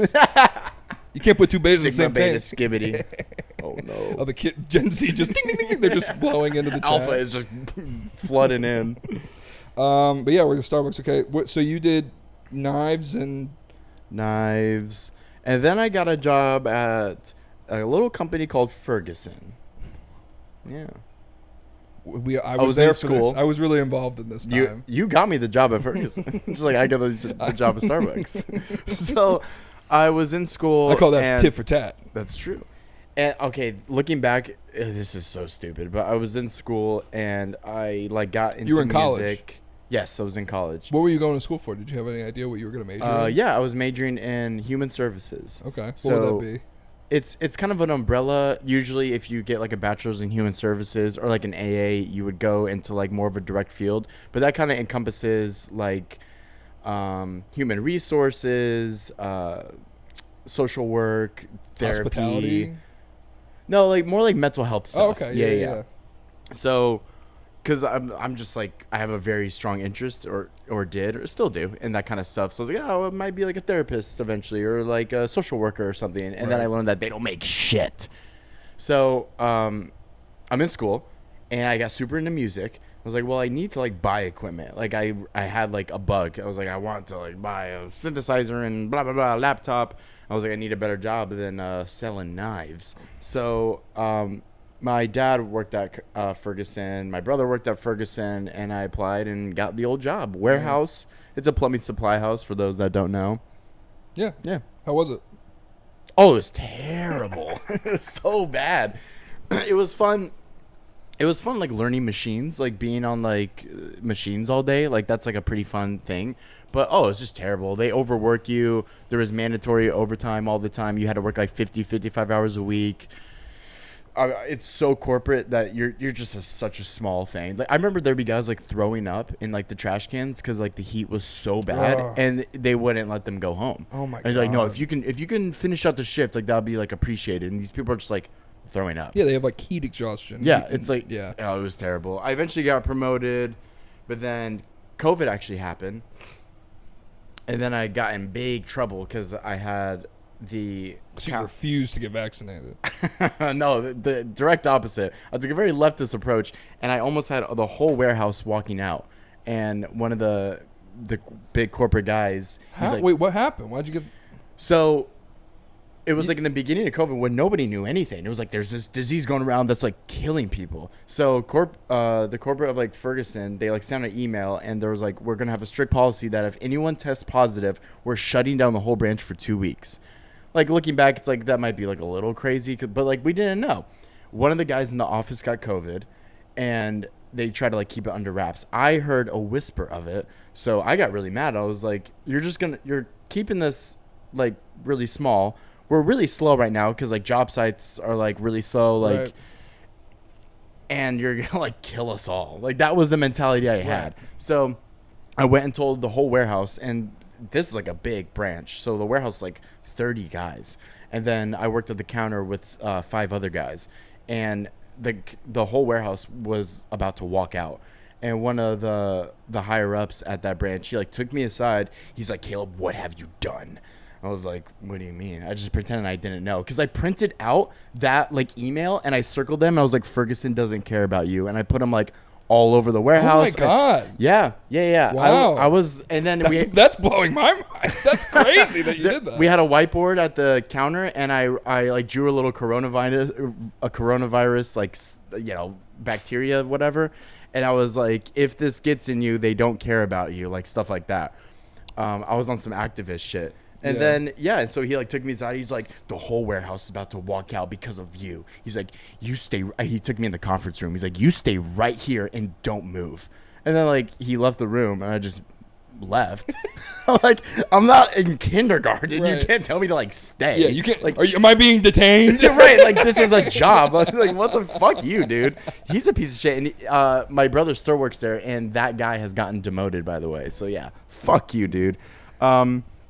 You can't put 2 betas in the Sigma same beta tank. skibbity. Oh, no. Oh, the kid Gen Z just ding ding ding ding. They're just blowing into the chat. Alpha is just flooding in. But yeah, we're at Starbucks. Okay. So you did knives and Knives. And then I got a job at a little company called Ferguson. Yeah. I was was there in for this. school. I was really involved in this time. You got me the job at Ferguson. Just like I got the job at Starbucks. So I was in school. I call that and tit for tat. That's true. And okay, looking back, this is so stupid, but I was in school and I like got into You were in college? music. Yes, I was in college. What were you going to school for? Did you have any idea what you were going to major in? Yeah, I was majoring in human services. Okay. What So would that be? it's kind of an umbrella. Usually, if you get like a bachelor's in human services or like an AA, you would go into like more of a direct field. But that kind of encompasses like human resources, social work, therapy. Hospitality? No, like more like mental health stuff. Oh, okay. Yeah. So, because I'm just like I have a very strong interest or did or still do in that kind of stuff. So I was like, oh, it might be like a therapist eventually or like a social worker or something. And then I learned that they don't make shit. So I'm in school and I got super into music. I was like, well, I need to like buy equipment. Like I had like a bug. I was like, I want to like buy a synthesizer and blah blah blah laptop. I was like, I need a better job than selling knives. So my dad worked at Ferguson. My brother worked at Ferguson, and I applied and got the old job. Warehouse. It's a plumbing supply house for those that don't know. Yeah. Yeah. How was it? Oh, it was terrible. It was so bad. It was fun. It was fun, like learning machines, like being on like machines all day. Like that's like a pretty fun thing. But it was just terrible. They overwork you. There was mandatory overtime all the time. You had to work like 50, 55 hours a week. It's so corporate that you're just such a small thing. Like I remember there'd be guys like throwing up in like the trash cans because like the heat was so bad, and they wouldn't let them go home. Oh my And they're like, no, God. if you can finish out the shift, like that'd be like appreciated. And these people are just like throwing up. Yeah, they have like heat exhaustion. Yeah, it's like yeah. Oh, it was terrible. I eventually got promoted, but then COVID actually happened, and then I got in big trouble because I had the So you refused to get vaccinated. no, the direct opposite. I took a very leftist approach, and I almost had the whole warehouse walking out. And one of the big corporate guys, he's like, Wait, what happened? Why'd you get? so it was like in the beginning of COVID when nobody knew anything. It was like there's this disease going around that's like killing people. So the corporate of like Ferguson, they like sent an email and there was like, we're gonna have a strict policy that if anyone tests positive, we're shutting down the whole branch for 2 weeks. Like looking back, it's like that might be like a little crazy, but like we didn't know. One of the guys in the office got COVID, and they tried to like keep it under wraps. I heard a whisper of it, so I got really mad. I was like, you're keeping this like really small. We're really slow right now because like job sites are like really slow, like, Right. and you're gonna like kill us all. Like that was the mentality I had. So I went and told the whole warehouse, and this is like a big branch. So the warehouse is like 30 guys, and then I worked at the counter with 5 other guys, and the whole warehouse was about to walk out. And one of the higher ups at that branch, he like took me aside. He's like, Caleb, what have you done? I was like, what do you mean? I just pretended I didn't know, because I printed out that like email and I circled them. I was like, Ferguson doesn't care about you, and I put them like all over the warehouse. Oh my God. Yeah. Wow. I was, and then That's blowing my mind. That's crazy that you did that. we had a whiteboard at the counter, and I like drew a little coronavirus like bacteria, whatever. And I was like, if this gets in you, they don't care about you, like stuff like that. I was on some activist shit. And then, and so he like took me aside. He's like, the whole warehouse is about to walk out because of you. He's like, he took me in the conference room. He's like, you stay right here and don't move. And then like he left the room and I just left. Like, I'm not in kindergarten. Right. You can't tell me to like stay. Yeah, you can't. Like, Am I being detained? you're right. Like, this is a job. I was like, what the fuck, you, dude? He's a piece of shit. And my brother still works there, and that guy has gotten demoted, by the way. So yeah, fuck you, dude.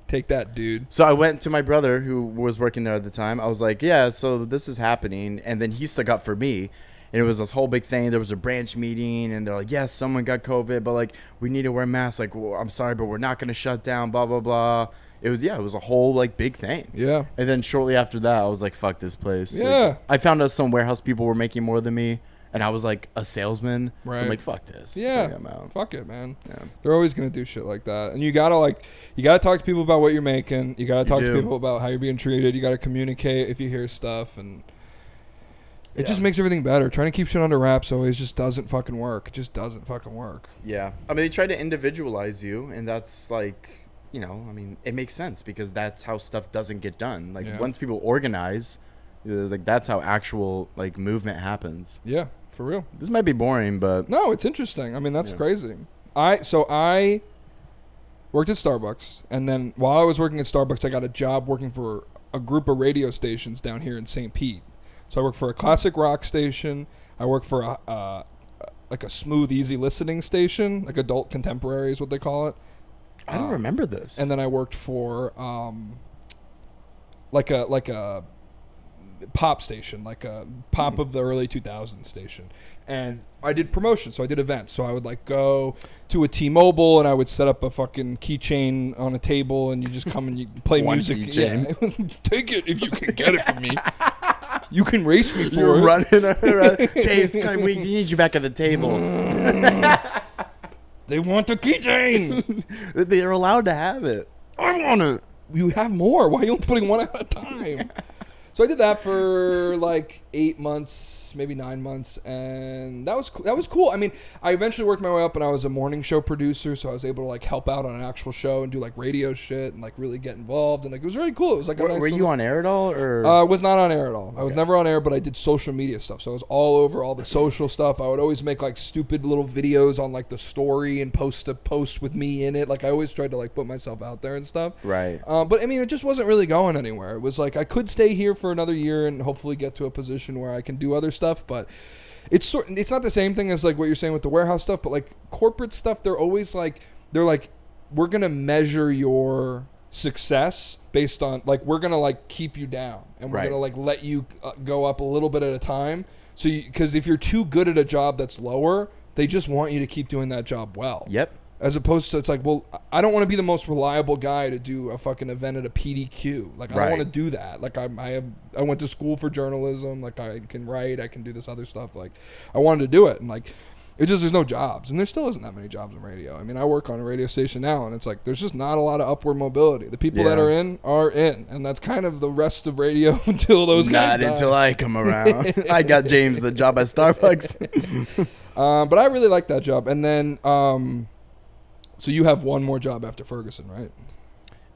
Take that, dude. So I went to my brother who was working there at the time. I was like, yeah, so this is happening. And then he stuck up for me. And it was this whole big thing. There was a branch meeting, and they're like, yes, someone got COVID, but like, we need to wear masks. Like, well, I'm sorry, but we're not going to shut down, blah, blah, blah. It was a whole like big thing. Yeah. And then shortly after that, I was like, fuck this place. Yeah. Like, I found out some warehouse people were making more than me, and I was like a salesman. Right. So I'm like, fuck this. Yeah. Like, I'm out. Fuck it, man. Yeah. They're always gonna do shit like that, and you gotta talk to people about what you're making. You gotta talk to do. people about how you're being treated. You gotta communicate if you hear stuff, and it just Yeah. makes everything better. Trying to keep shit under wraps always just doesn't fucking work. It just doesn't fucking work. Yeah. I mean, they try to individualize you, and that's like, you know, I mean, it makes sense because that's how stuff doesn't get done. Like, once people organize, like, that's how actual, like, movement happens. Yeah, for real. This might be boring, but... No, it's interesting. I mean, that's Yeah. crazy. I worked at Starbucks, and then while I was working at Starbucks, I got a job working for a group of radio stations down here in St. Pete. So I work for a classic rock station. I work for a smooth, easy listening station, like adult contemporary is what they call it. I don't remember this. And then I worked for like a pop station, like a pop of the early 2000s station. And I did promotion, so I did events. So I would like go to a T-Mobile and I would set up a fucking keychain on a table and you just come and you play One music. keychain. Yeah. Take it if you can get it from me. You can race me for You're it. running around. James, come, we need you back at the table. They want the keychain. They're allowed to have it. I want it. You have more. Why are you putting one at a time? So I did that for like 8 months, maybe 9 months, and that was cool. I mean, I eventually worked my way up, and I was a morning show producer, so I was able to like help out on an actual show and do like radio shit and like really get involved, and like it was really cool. It was like a nice. Were you on air at all, or? I was not on air at all. I was never on air, but I did social media stuff. So I was all over all the social stuff. I would always make like stupid little videos on like the story and post a post with me in it. Like I always tried to like put myself out there and stuff. Right. But I mean, it just wasn't really going anywhere. It was like I could stay here for another year and hopefully get to a position where I can do other stuff. But it's not the same thing as like what you're saying with the warehouse stuff. But like corporate stuff, they're like, we're gonna measure your success based on like we're gonna like keep you down and we're gonna like let you go up a little bit at a time. So because if you're too good at a job that's lower, they just want you to keep doing that job well. Yep. As opposed to, it's like, well, I don't want to be the most reliable guy to do a fucking event at a PDQ. Like, I don't want to do that. Like, I went to school for journalism. Like, I can write. I can do this other stuff. Like, I wanted to do it. And, like, there's no jobs. And there still isn't that many jobs in radio. I mean, I work on a radio station now, and it's like, there's just not a lot of upward mobility. The people that are in. And that's kind of the rest of radio until those guys die. Not until I come around. I got James the job at Starbucks. But I really like that job. And then, so you have one more job after Ferguson, right?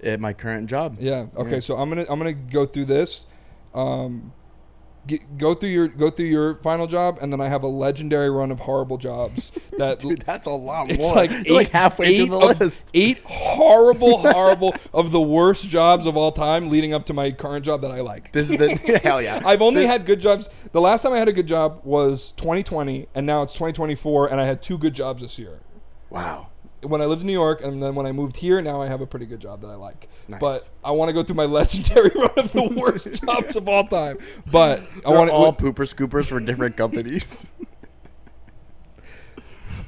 At my current job. Yeah. Okay. Yeah. So I'm gonna go through this. Go through your final job, and then I have a legendary run of horrible jobs. That Dude, that's a lot more. It's like You're like halfway through the list. 8 horrible of the worst jobs of all time, leading up to my current job that I like. This is the hell yeah. I've only had good jobs. The last time I had a good job was 2020, and now it's 2024, and I had 2 good jobs this year. Wow. When I lived in New York, and then when I moved here, now I have a pretty good job that I like. Nice. But I want to go through my legendary run of the worst jobs of all time. But I want all pooper scoopers for different companies.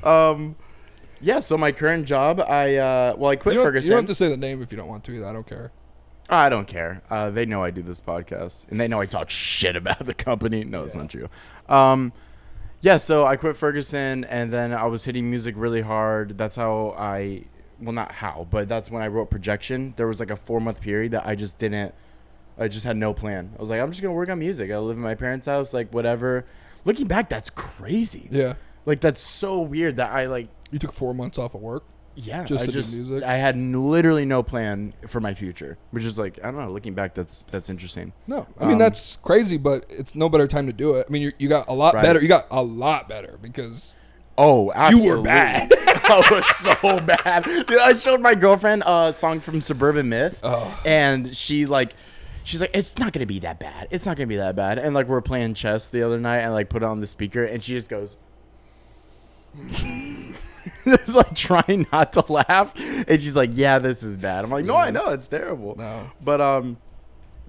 Yeah. So my current job, I quit Ferguson. You don't have to say the name if you don't want to. Either. I don't care. I don't care. They know I do this podcast, and they know I talk shit about the company. No, it's not true. Yeah, so I quit Ferguson, and then I was hitting music really hard. That's how not how, but that's when I wrote Projection. There was like a 4-month period that I just had no plan. I was like, I'm just going to work on music. I live in my parents' house, like whatever. looking back, that's crazy. Yeah. Like, that's so weird that I like. You took 4 months off of work. Yeah, Just I to do music? I had literally no plan for my future, which is like, I don't know. Looking back, that's interesting. No, I mean that's crazy, but it's no better time to do it. I mean, you got a lot Right. better. You got a lot better because Oh, absolutely. you were bad. I was so bad. Dude, I showed my girlfriend a song from Suburban Myth, and she's like, it's not gonna be that bad. It's not gonna be that bad. And like, we're playing chess the other night, and like put it on the speaker, and she just goes. It's like trying not to laugh, and she's like, "Yeah, this is bad." I'm like, "No, I know it's terrible." No. But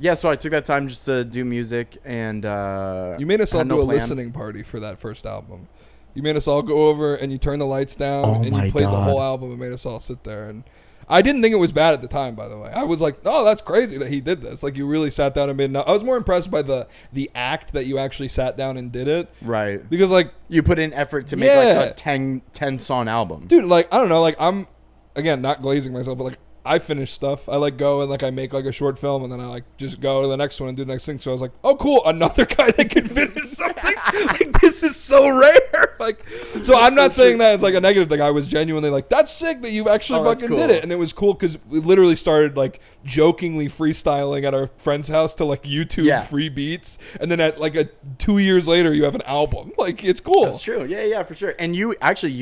yeah. So I took that time just to do music, and You made us all had do no a plan. listening party for that first album. You made us all go over and you turned the lights down Oh and my you played the God. whole album and made us all sit there. And I didn't think it was bad at the time, by the way. I was like, oh, that's crazy that he did this. Like, you really sat down and made. I was more impressed by the act that you actually sat down and did it. Right. Because like, You put in effort to make like a 10 song album. dude, like, I don't know, like, I'm again not glazing myself, but like, I finish stuff. I like go and like I make like a short film and then I like just go to the next one and do the next thing. So I was like, oh cool, another guy that can finish something. Like, this is so rare. Like, so I'm not saying that it's like a negative thing. I was genuinely like, that's sick that you actually that's fucking cool. did it. And it was cool because we literally started like jokingly freestyling at our friend's house to like YouTube free beats. And then at like 2 years later, you have an album. Like, it's cool. That's true. Yeah, for sure. And you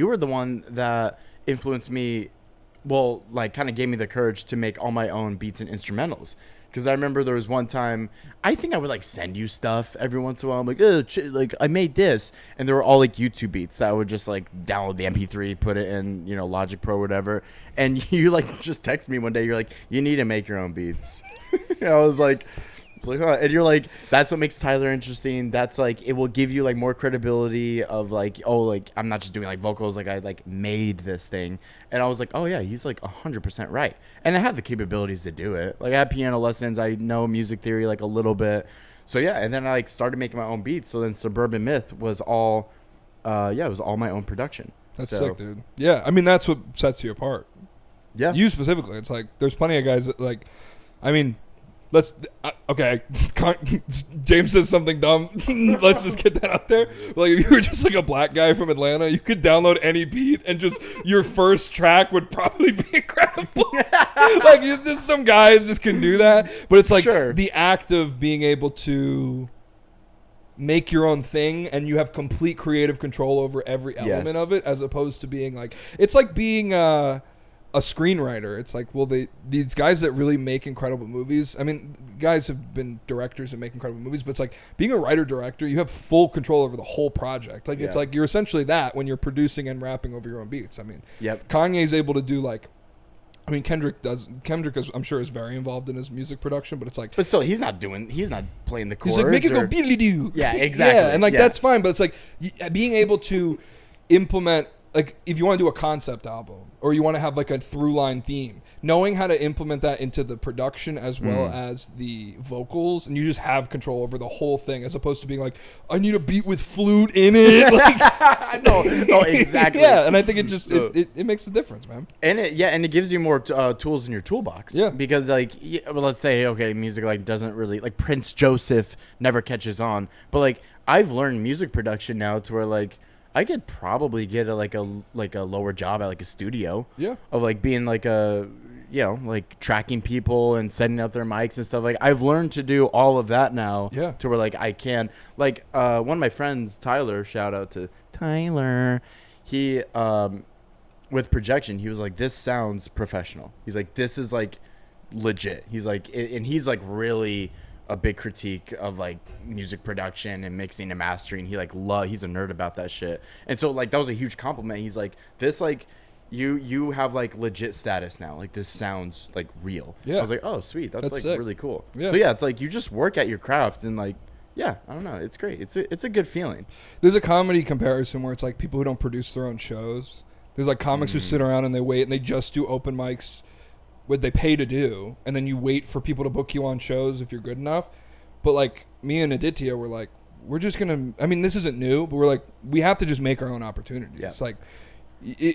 were the one that influenced me. Well, like, kind of gave me the courage to make all my own beats and instrumentals. Because I remember there was one time, I think I would like send you stuff every once in a while. I'm like, like I made this, and they were all like YouTube beats that I would just like download the MP3, put it in, Logic Pro, or whatever. And you like just text me one day. You're like, you need to make your own beats. And I was like. And you're like, that's what makes Tyler interesting. That's like, it will give you like more credibility of like, oh, like I'm not just doing like vocals, like I like made this thing. And I was like, oh yeah, he's like 100% right. And I had the capabilities to do it. Like, I had piano lessons, I know music theory like a little bit. So yeah, and then I like started making my own beats. So then Suburban Myth was all, it was all my own production. That's sick, dude. Yeah, I mean that's what sets you apart. Yeah, You specifically, it's like there's plenty of guys that like, I mean. Okay. James says something dumb. Let's just get that out there. Like, if you were just like a black guy from Atlanta, you could download any beat and just your first track would probably be incredible. Like, it's just some guys just can do that. But it's like the act of being able to make your own thing and you have complete creative control over every element of it, as opposed to being like, it's like being a screenwriter. It's like, well, these guys that really make incredible movies, I mean, guys have been directors and make incredible movies, but it's like being a writer-director, you have full control over the whole project. Like, it's like you're essentially that when you're producing and rapping over your own beats. I mean, Kanye's able to do like, I mean, Kendrick is, I'm sure, is very involved in his music production, but it's like, but still, he's not playing the chords. he's like, make it go beedly-doo. Yeah, exactly. Yeah, and like that's fine, but it's like being able to implement, like, if you want to do a concept album or you want to have like a through line theme, knowing how to implement that into the production as well as the vocals, and you just have control over the whole thing, as opposed to being like, I need a beat with flute in it. Like, no, exactly. Yeah, and I think it just it makes a difference, man. And it gives you more tools in your toolbox. Yeah, because like, well, let's say music like doesn't really, like, Prince Joseph never catches on, but like I've learned music production now to where like I could probably get a lower job at like a studio. Yeah. Of like being like like tracking people and setting up their mics and stuff. Like, I've learned to do all of that now. Yeah. To where like I can, like, one of my friends, Tyler, shout out to Tyler. He with projection, he was like, this sounds professional. He's like, this is like legit. He's like, and he's like really a big critique of like music production and mixing and mastering. He like he's a nerd about that shit. And so like that was a huge compliment. He's like, this, like, you have like legit status now. Like, this sounds like real. Yeah. I was like, oh sweet, that's like sick. Really cool. Yeah. So yeah, it's like you just work at your craft and like, yeah, I don't know, it's great. It's a good feeling. There's a comedy comparison where it's like people who don't produce their own shows. There's like comics who sit around and they wait and they just do open mics what they pay to do, and then you wait for people to book you on shows if you're good enough. But like me and Aditya were like, we're just gonna, I mean, this isn't new, but we're like, we have to just make our own opportunities. Yeah. It's like,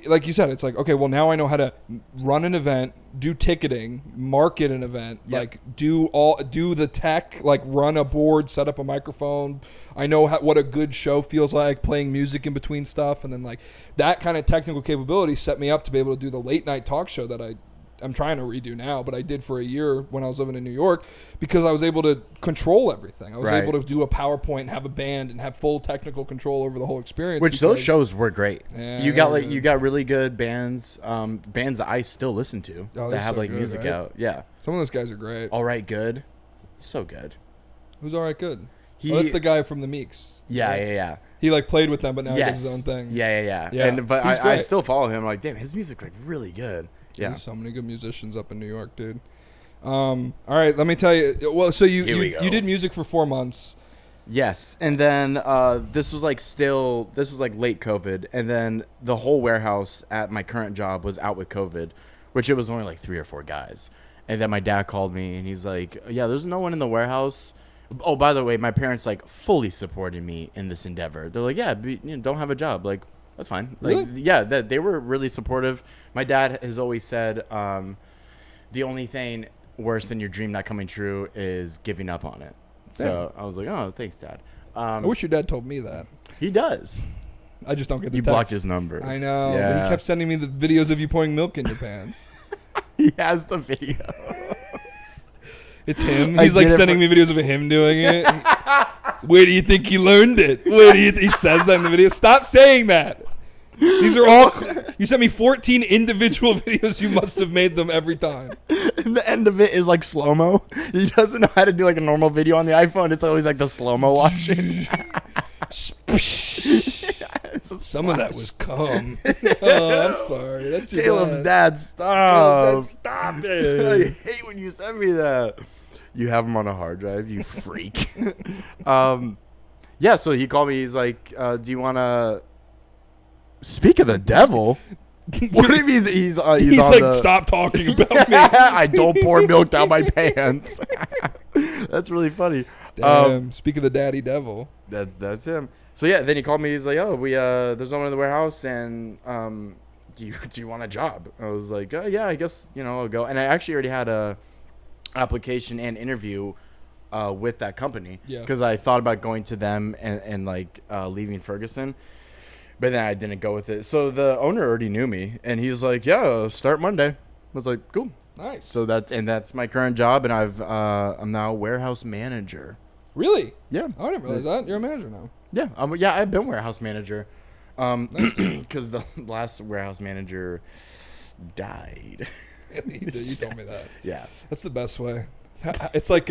like you said, it's like, okay, well, now I know how to run an event, do ticketing, market an event, like do the tech, like run a board, set up a microphone. I know what a good show feels like, playing music in between stuff. And then like that kind of technical capability set me up to be able to do the late night talk show that I'm trying to redo now, but I did for a year when I was living in New York because I was able to control everything. I was able to do a PowerPoint and have a band and have full technical control over the whole experience. Which those shows were great. Yeah, you got really good bands, bands that I still listen to that have so like good, music right? out. Yeah. Some of those guys are great. All Right Good. So good. Who's All Right Good? That's the guy from the Meeks. Yeah, right? yeah. He like played with them, but now he does his own thing. Yeah. Yeah, But he's I great. still follow him. I'm like, damn, his music's like really good. Yeah. There's so many good musicians up in New York, dude. All right, let me tell you. Well, so you did music for 4 months. Yes, and then this was like late COVID, and then the whole warehouse at my current job was out with COVID, which it was only like 3 or 4 guys. And then my dad called me, and he's like, "Yeah, there's no one in the warehouse." Oh, by the way, my parents like fully supported me in this endeavor. They're like, "Yeah, don't have a job, like that's fine." Like, really? yeah, they were really supportive. My dad has always said, the only thing worse than your dream not coming true is giving up on it. So I was like, oh, thanks, Dad. I wish your dad told me that. He does. I just don't get the You text. blocked his number. I know. Yeah. But he kept sending me the videos of you pouring milk in your pants. He has the video. It's him. I He's like did it sending for- me videos of him doing it. Where do you think he learned it? He says that in the video. Stop saying that. These are all. You sent me 14 individual videos. You must have made them every time. And the end of it is like slow mo. He doesn't know how to do like a normal video on the iPhone. It's always like the slow mo watching. Some of that was cum. Oh, I'm sorry. That's your Caleb's dad. dad. Stop. Dad, stop I it. hate when you send me that. You have him on a hard drive, you freak. Yeah. So he called me. He's like, "Do you want to?" Speak of the devil. What if he's He's on like, the... stop talking about me. I don't pour milk down my pants. That's really funny. Damn, speak of the daddy devil. That's him. So yeah, then he called me. He's like, "Oh, there's someone in the warehouse, and do you want a job?" I was like, "Yeah, I guess I'll go." And I actually already had a application and interview with that company because I thought about going to them and like leaving Ferguson. But then I didn't go with it. So the owner already knew me, and he's like, "Yeah, start Monday." I was like, "Cool." Nice. So that's my current job, and I'm now a warehouse manager. Really? Yeah. I didn't realize that. You're a manager now. Yeah. I've been warehouse manager, because the last warehouse manager died. You told me that. Yeah. That's the best way. It's like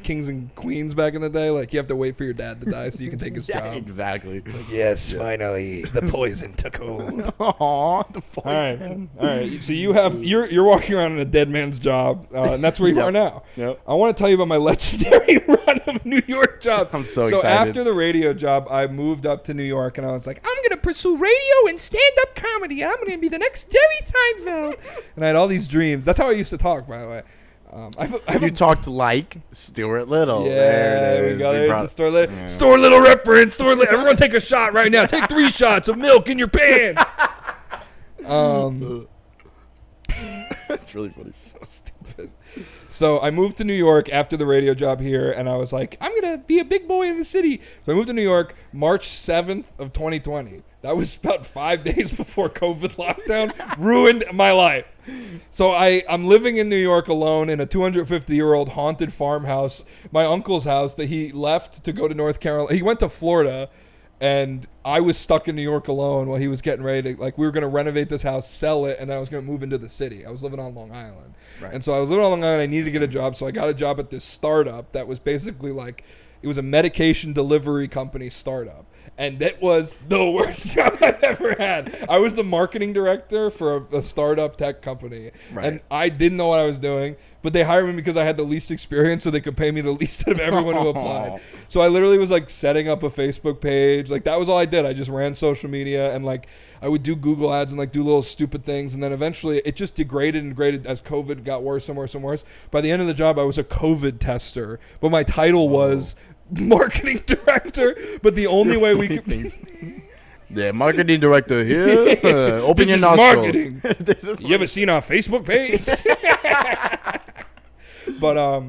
kings and queens back in the day. Like you have to wait for your dad to die so you can take his job. Exactly. Yes, finally, the poison took hold. Aw, the All right, poison. all right. So you're walking around in a dead man's job, and that's where you are now. Yep. I want to tell you about my legendary run of New York jobs. I'm so So excited. after the radio job, I moved up to New York, and I was like, I'm gonna pursue radio and stand-up comedy. I'm gonna be the next Jerry Seinfeld. And I had all these dreams. That's how I used to talk, by the way. You talked like Stuart Little. Yeah, there it we is. got We it. brought- It's Store Little. Store Little reference. Everyone take a shot right now. Take 3 shots of milk in your pants. That's really funny. So stupid. So I moved to New York after the radio job here, and I was like, I'm going to be a big boy in the city. So I moved to New York March 7th of 2020. That was about 5 days before COVID lockdown ruined my life. So I'm living in New York alone in a 250-year-old haunted farmhouse, my uncle's house that he left to go to North Carolina. He went to Florida, and I was stuck in New York alone while he was getting ready to, like, we were going to renovate this house, sell it, and then I was going to move into the city. I was living on Long Island. Right. And so I was living on Long Island. I needed to get a job, so I got a job at this startup that was basically like, it was a medication delivery company startup. And that was the worst job I've ever had. I was the marketing director for a startup tech company. Right. And I didn't know what I was doing, but they hired me because I had the least experience, so they could pay me the least out of everyone who applied. So I literally was like setting up a Facebook page. Like that was all I did. I just ran social media, and like I would do Google ads and like do little stupid things. And then eventually it just degraded and degraded as COVID got worse and worse and worse. By the end of the job, I was a COVID tester, but my title was marketing director. But the only way we could Yeah, marketing director here. Open your This is nostril. marketing. This is You ever seen our Facebook page? But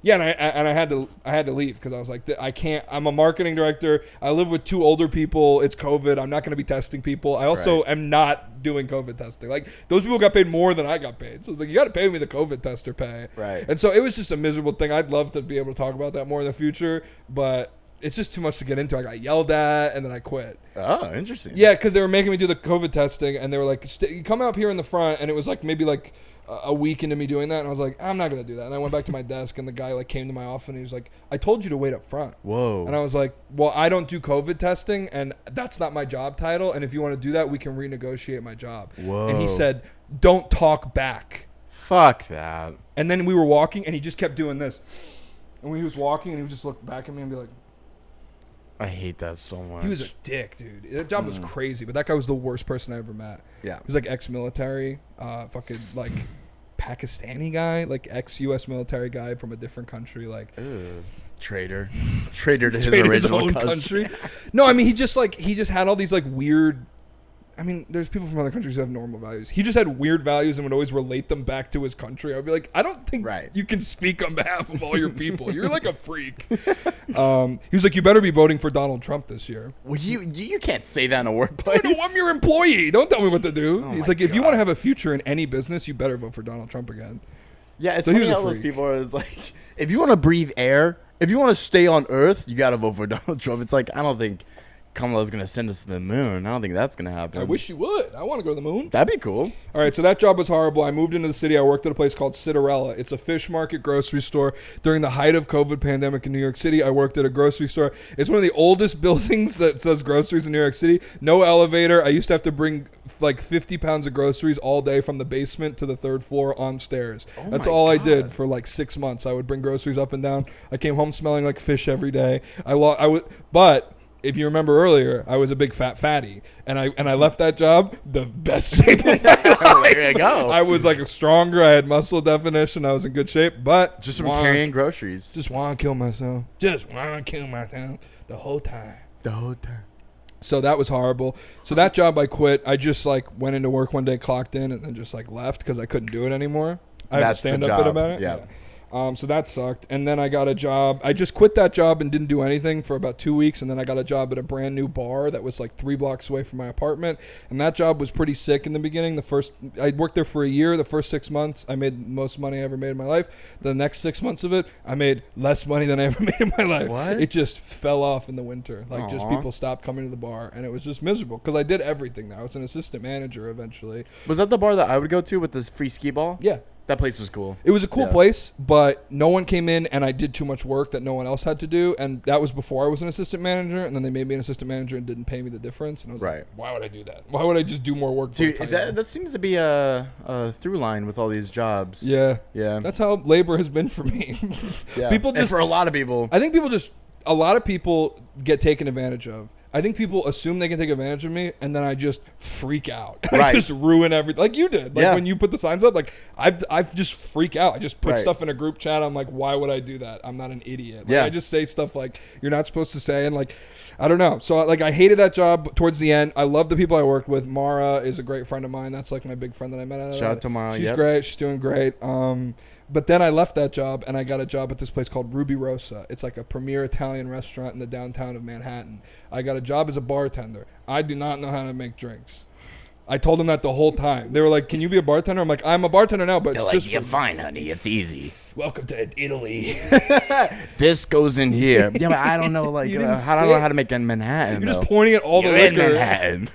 yeah, and I had to leave because I was like, I can't. I'm a marketing director. I live with 2 older people. It's COVID. I'm not going to be testing people. I also am not doing COVID testing. Like those people got paid more than I got paid. So it's like you got to pay me the COVID tester pay. Right. And so it was just a miserable thing. I'd love to be able to talk about that more in the future, but it's just too much to get into. I got yelled at and then I quit. Oh, interesting. Yeah, because they were making me do the COVID testing, and they were like, you come up here in the front, and it was like maybe like a week into me doing that, and I was like, I'm not going to do that. And I went back to my desk, and the guy like came to my office, and he was like, I told you to wait up front. Whoa. And I was like, well, I don't do COVID testing, and that's not my job title, and if you want to do that, we can renegotiate my job. Whoa. And he said, don't talk back. Fuck that. And then we were walking, and he just kept doing this. And when he was walking, and he would just look back at me and be like, I hate that so much. he was a dick, dude. That job was crazy, but that guy was the worst person I ever met. Yeah. He was like ex-military, fucking like Pakistani guy, like ex-U.S. military guy from a different country, like Traitor to his traded original own country. No, I mean he just had all these like weird. I mean, there's people from other countries who have normal values. He just had weird values and would always relate them back to his country. I'd be like, I don't think you can speak on behalf of all your people. You're like a freak. He was like, you better be voting for Donald Trump this year. Well, you can't say that in a workplace. No, I'm your employee. Don't tell me what to do. Oh He's my like, if you God. want to have a future in any business, you better vote for Donald Trump again. Yeah, it's So he funny was a how those freak. people are like, if you want to breathe air, if you want to stay on Earth, you got to vote for Donald Trump. It's like, I don't think Kamala's going to send us to the moon. I don't think that's going to happen. I wish you would. I want to go to the moon. That'd be cool. All right, so that job was horrible. I moved into the city. I worked at a place called Cinderella. It's a fish market grocery store. During the height of COVID pandemic in New York City, I worked at a grocery store. It's one of the oldest buildings that sells groceries in New York City. No elevator. I used to have to bring like 50 pounds of groceries all day from the basement to the 3rd floor on stairs. That's my all I God. did for like 6 months. I would bring groceries up and down. I came home smelling like fish every day. But if you remember earlier, I was a big fat fatty, and I left that job the best shape of my life. There you go. I was like stronger. I had muscle definition. I was in good shape, but Just from carrying groceries. just want to kill myself. Just want to kill myself the whole time. The whole time. So that was horrible. So that job I quit. I just like went into work one day, clocked in, and then just like left because I couldn't do it anymore. I have a That's the stand-up bit job. about it. Yeah. So that sucked. And then I got a job. I just quit that job and didn't do anything for about 2 weeks. And then I got a job at a brand new bar that was like 3 blocks away from my apartment. And that job was pretty sick in the beginning. I worked there for a year. The first 6 months, I made the most money I ever made in my life. The next 6 months of it, I made less money than I ever made in my life. What? It just fell off in the winter. Like just Aw. people stopped coming to the bar. And it was just miserable because I did everything now. I was an assistant manager eventually. Was that the bar that I would go to with this free skee ball? Yeah. That place was cool. It was a cool Yeah. place, but no one came in, and I did too much work that no one else had to do, and that was before I was an assistant manager, and then they made me an assistant manager and didn't pay me the difference, and I was like, Right. why would I do that? Why would I just do more work for Dude, the title? that seems to be a through line with all these jobs. Yeah. Yeah. That's how labor has been for me. Yeah. People And just, for a lot of people. I think a lot of people get taken advantage of. I think people assume they can take advantage of me, and then I just freak out. I Right. just ruin everything, like you did. Like Yeah. when you put the signs up, like I've just freak out. I just put Right. stuff in a group chat. I'm like, why would I do that? I'm not an idiot. Like, Yeah. I just say stuff like you're not supposed to say, and like I don't know. So like I hated that job towards the end. I love the people I worked with. Mara is a great friend of mine. That's like my big friend that I met. Shout out to Mara, She's yep. great. She's doing great. But then I left that job and I got a job at this place called Ruby Rosa. It's like a premier Italian restaurant in the downtown of Manhattan. I got a job as a bartender. I do not know how to make drinks. I told them that the whole time. They were like, "Can you be a bartender?" I'm like, "I'm a bartender now, but They're it's like, just you're for- fine, honey. It's easy. welcome to Italy." This goes in here. Yeah, but I don't know, like, You didn't I don't know say- how to make it in Manhattan. You're though. just pointing at all You're the in liquor. Manhattan.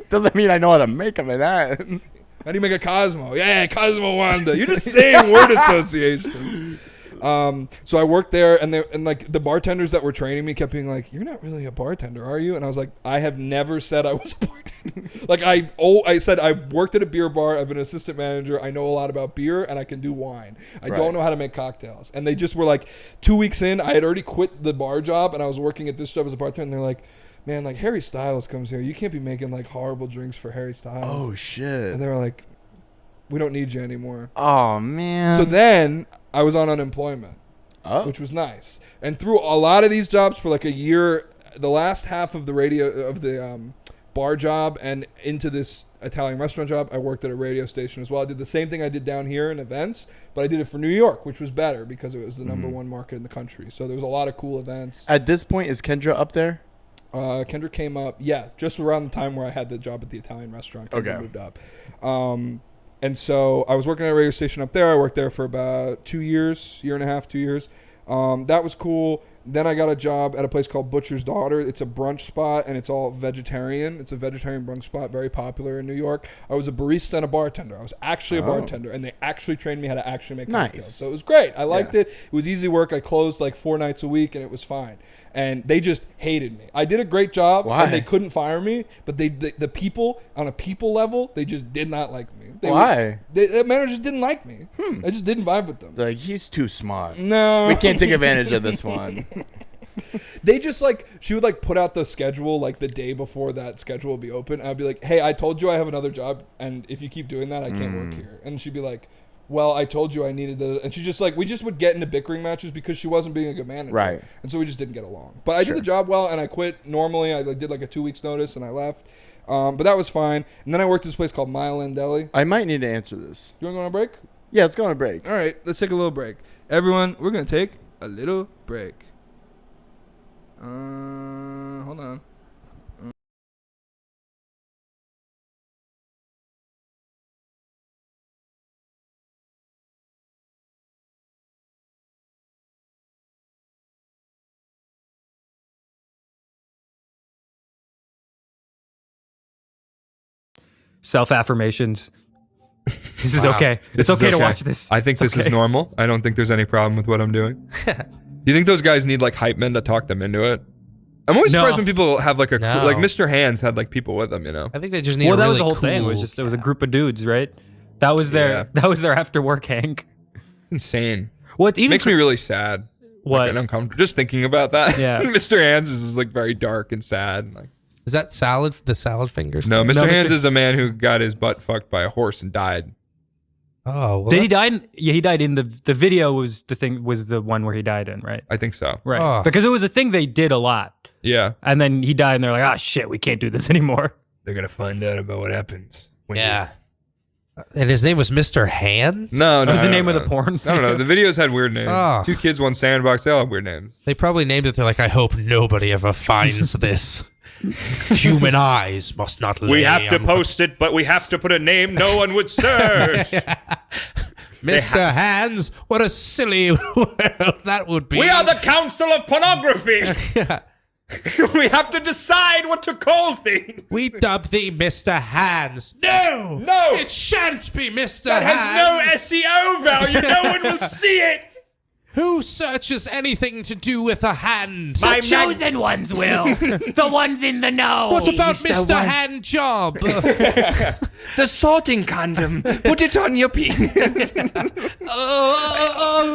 Doesn't mean I know how to make a Manhattan. How do you make a Cosmo? Yeah, Cosmo Wanda. You're just saying word association. So I worked there, and like the bartenders that were training me kept being like, "You're not really a bartender, are you?" And I was like, "I have never said I was a bartender." Like I said I worked at a beer bar. I've been an assistant manager. I know a lot about beer, and I can do wine. I Right. don't know how to make cocktails. And they just were like, 2 weeks in, I had already quit the bar job, and I was working at this job as a bartender. And they're like, "Man, like Harry Styles comes here. You can't be making like horrible drinks for Harry Styles." Oh, shit. And they were like, "We don't need you anymore." Oh, man. So then I was on unemployment, which was nice. And through a lot of these jobs for like a year, the last half of the bar job and into this Italian restaurant job, I worked at a radio station as well. I did the same thing I did down here in events, but I did it for New York, which was better because it was the number one market in the country. So there was a lot of cool events. At this point, is Kendra up there? Kendra came up, just around the time where I had the job at the Italian restaurant. Kendra moved up. And so I was working at a radio station up there. I worked there for about 2 years, year and a half, 2 years. That was cool. Then I got a job at a place called Butcher's Daughter. It's a brunch spot, and it's all vegetarian. It's a vegetarian brunch spot, very popular in New York. I was a barista and a bartender. I was actually a bartender, and they actually trained me how to actually make cocktails. So it was great. I liked it. It was easy work. I closed like 4 nights a week, and it was fine. And they just hated me. I did a great job, and they couldn't fire me. But the people, on a people level, they just did not like me. The managers didn't like me. I just didn't vibe with them. They're like, he's too smart. No. We can't take advantage of this one. They just she would like put out the schedule like the day before that schedule would be open. I'd be like, hey, I told you I have another job, and if you keep doing that, I can't work here. And she'd be like, well, I told you I needed it. And she just we just would get into bickering matches because she wasn't being a good manager. Right. And so we just didn't get along. But I did the job well, and I quit normally. I did like a 2 weeks notice, and I left. But that was fine. And then I worked at this place called Mile End Deli. I might need to answer this. You want to go on a break? Yeah, let's go on a break. All right, let's take a little break. Everyone, we're going to take a little break. Hold on. Self-affirmations. This is okay. It's okay to watch this. I think this is normal. I don't think there's any problem with what I'm doing. Do you think those guys need like hype men to talk them into it? I'm always surprised when people have like like Mr. Hands had like people with them, you know. I think they just need. Well, that was the whole thing. It was a group of dudes, right? That was their after work hang. It's insane. Well, it makes me really sad. What? Like, and uncomfortable just thinking about that. Yeah. Mr. Hands is like very dark and sad. Like, is that salad? The salad fingers? No, Mr. Hands is a man who got his butt fucked by a horse and died. Oh, well, did he die? Yeah, he died in the video. Was the one where he died in, right? I think so. Right, Oh. because it was a thing they did a lot. Yeah, and then he died, and they're like, "Ah, shit, we can't do this anymore." They're gonna find out about what happens. Yeah. And his name was Mr. Hands? No, What was the name of the porn? I don't know. The videos had weird names. Oh. 2 kids, 1 sandbox. They all have weird names. They probably named it. They're like, I hope nobody ever finds this. Human eyes must not lay We have to on post it, but we have to put a name no one would search. Mr. Hands, what a silly world that would be. We are the Council of Pornography. We have to decide what to call things. We dub thee Mr. Hands. No! No! It shan't be Mr. That Hands. has no SEO value. No one will see it. Who searches anything to do with a hand? The chosen ones will. The ones in the know. What about Mr. Hand Job? The sorting condom. Put it on your penis.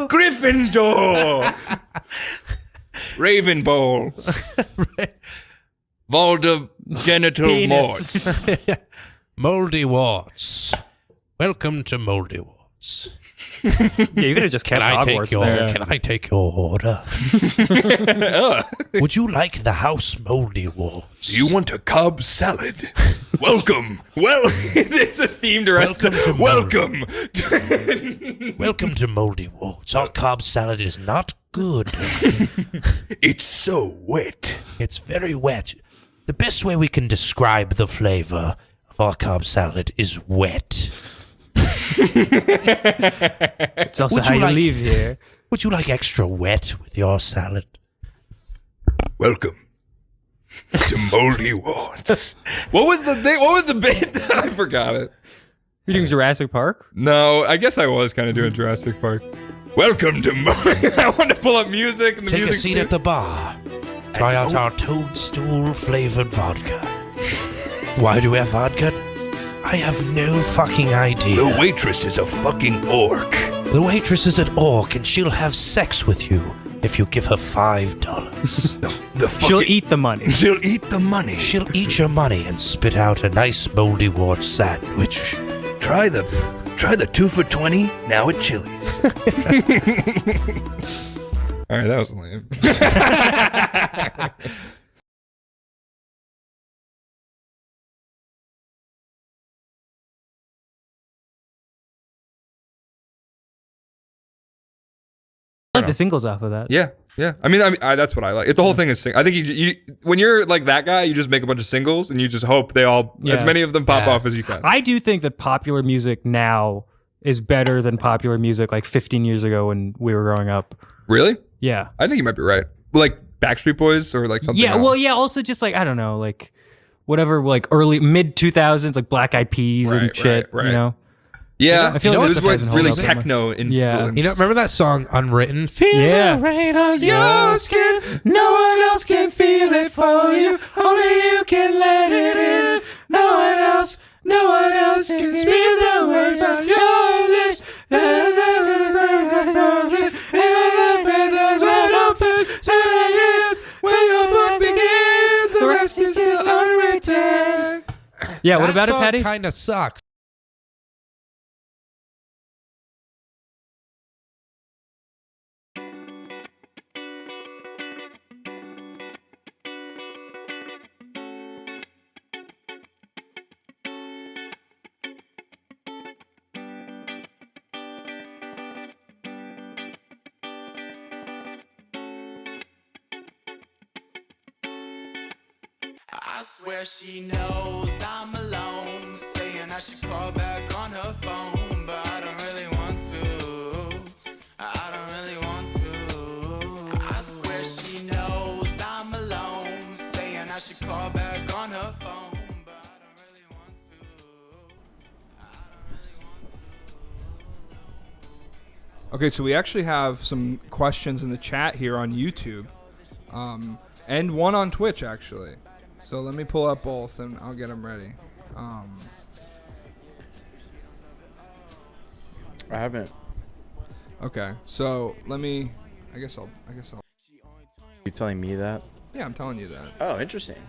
Gryffindor. Raven Bowl. Volda genital morts. Moldy Warts. Welcome to Moldy Warts. Yeah, you could have just kept Hogwarts there. Can I take your order? Would you like the house Moldy Warts? Do you want a Cobb salad? Welcome. Well, it's a themed restaurant. Welcome. Welcome to Moldy Warts. Our Cobb salad is not good. It's so wet. It's very wet. The best way we can describe the flavor of our Cobb salad is wet. It's also how you leave here. Would you like extra wet with your salad? Welcome to Moldy Warts. What was the thing? What was the bit? I forgot it. You're doing Jurassic Park? No, I guess I was kind of doing Jurassic Park. Welcome to I want to pull up music. And the Take music a seat at the bar. Try out our toadstool-flavored vodka. Why do we have vodka? I have no fucking idea. The waitress is a fucking orc. The waitress is an orc, and she'll have sex with you if you give her $5. She'll eat the money. She'll eat the money. She'll eat your money and spit out a nice moldy wart sandwich. Try the 2 for $20 now at Chili's. All right, that was lame. I like the singles off of that. Yeah. I mean, that's what I like. The whole thing is I think you when you're like that guy, you just make a bunch of singles and you just hope they all as many of them pop off as you can. I do think that popular music now is better than popular music like 15 years ago when we were growing up. Really? Yeah. I think you might be right. Like Backstreet Boys or like something else. Well, yeah, also just like, I don't know, like whatever, like early, mid 2000s, like Black Eyed Peas and shit, you know? Yeah, I feel like this was really hold up techno influence. Yeah. You know, remember that song Unwritten? Feel Yeah. the rain on your skin. No one else can feel it for you. Only you can let it in. No one else can speak the words on your lips. There's wide open to the years when your book begins. The rest is still unwritten. Yeah, what about it, Patty? That song kind of sucks. I swear she knows I'm alone, saying I should call back on her phone, but I don't really want to. I don't really want to. I swear she knows I'm alone, saying I should call back on her phone, but I don't really want to. I don't really want to. Okay, so we actually have some questions in the chat here on YouTube, and one on Twitch actually. So let me pull up both and I'll get them ready. I haven't. Okay, so let me. I guess I'll. You telling me that? Yeah, I'm telling you that. Oh, interesting.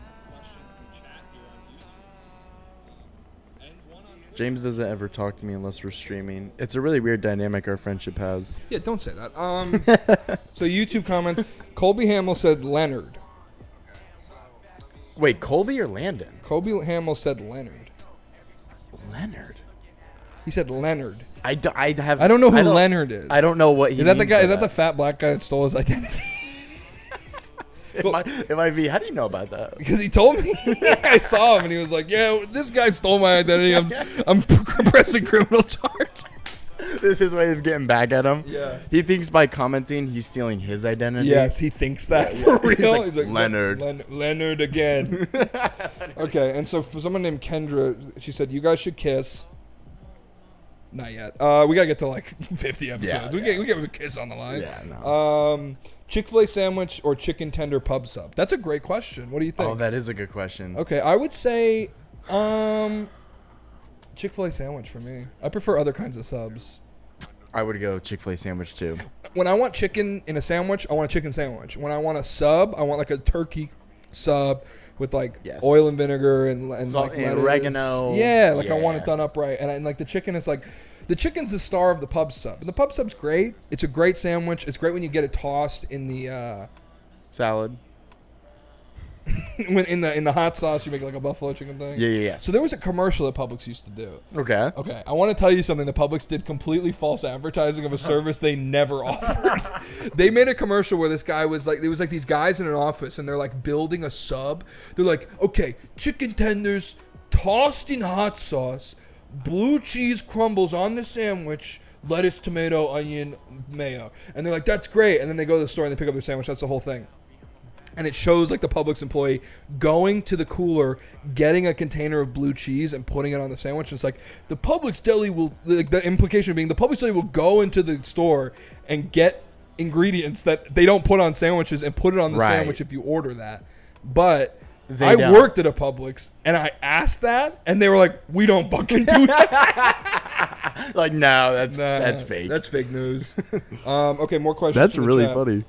James doesn't ever talk to me unless we're streaming. It's a really weird dynamic our friendship has. Yeah, don't say that. So YouTube comments. Colby Hamill said Leonard. Wait, Colby or Landon? Colby Hamill said Leonard. Leonard. He said Leonard. I don't know who Leonard is. I don't know what he is. That the means guy? by Is that the fat black guy that stole his identity? It might be. How do you know about that? Because he told me. I saw him and he was like, "Yeah, this guy stole my identity. I'm pressing criminal charge." This is his way of getting back at him. Yeah. He thinks by commenting he's stealing his identity. Yes, he thinks that for real. He's like, Leonard. Leonard again. Okay, and so for someone named Kendra, she said, "You guys should kiss." Not yet. We gotta get to like 50 episodes. We get a kiss on the line. Yeah, no. Chick-fil-A sandwich or chicken tender pub sub? That's a great question. What do you think? Oh, that is a good question. Okay, I would say Chick-fil-A sandwich for me. I prefer other kinds of subs. I would go Chick-fil-A sandwich too. When I want chicken in a sandwich, I want a chicken sandwich. When I want a sub, I want like a turkey sub with like oil and vinegar and like lettuce. Oregano. Yeah, like I want it done up right. And like the chicken is like, the chicken's the star of the pub sub. And the pub sub's great. It's a great sandwich. It's great when you get it tossed in the salad. When in the hot sauce, you make like a buffalo chicken thing. Yeah. So there was a commercial that Publix used to do. Okay. I want to tell you something. The Publix did completely false advertising of a service they never offered. They made a commercial where this guy was like, there was like these guys in an office and they're like building a sub. They're like, okay, chicken tenders tossed in hot sauce, blue cheese crumbles on the sandwich, lettuce, tomato, onion, mayo. And they're like, that's great. And then they go to the store and they pick up their sandwich. That's the whole thing. And it shows like the Publix employee going to the cooler, getting a container of blue cheese and putting it on the sandwich. And it's like the Publix deli will, like the implication being the Publix deli will go into the store and get ingredients that they don't put on sandwiches and put it on the sandwich if you order that. But I worked at a Publix and I asked that and they were like, we don't fucking do that. Like, no, that's fake. That's fake news. Okay, more questions. That's really funny.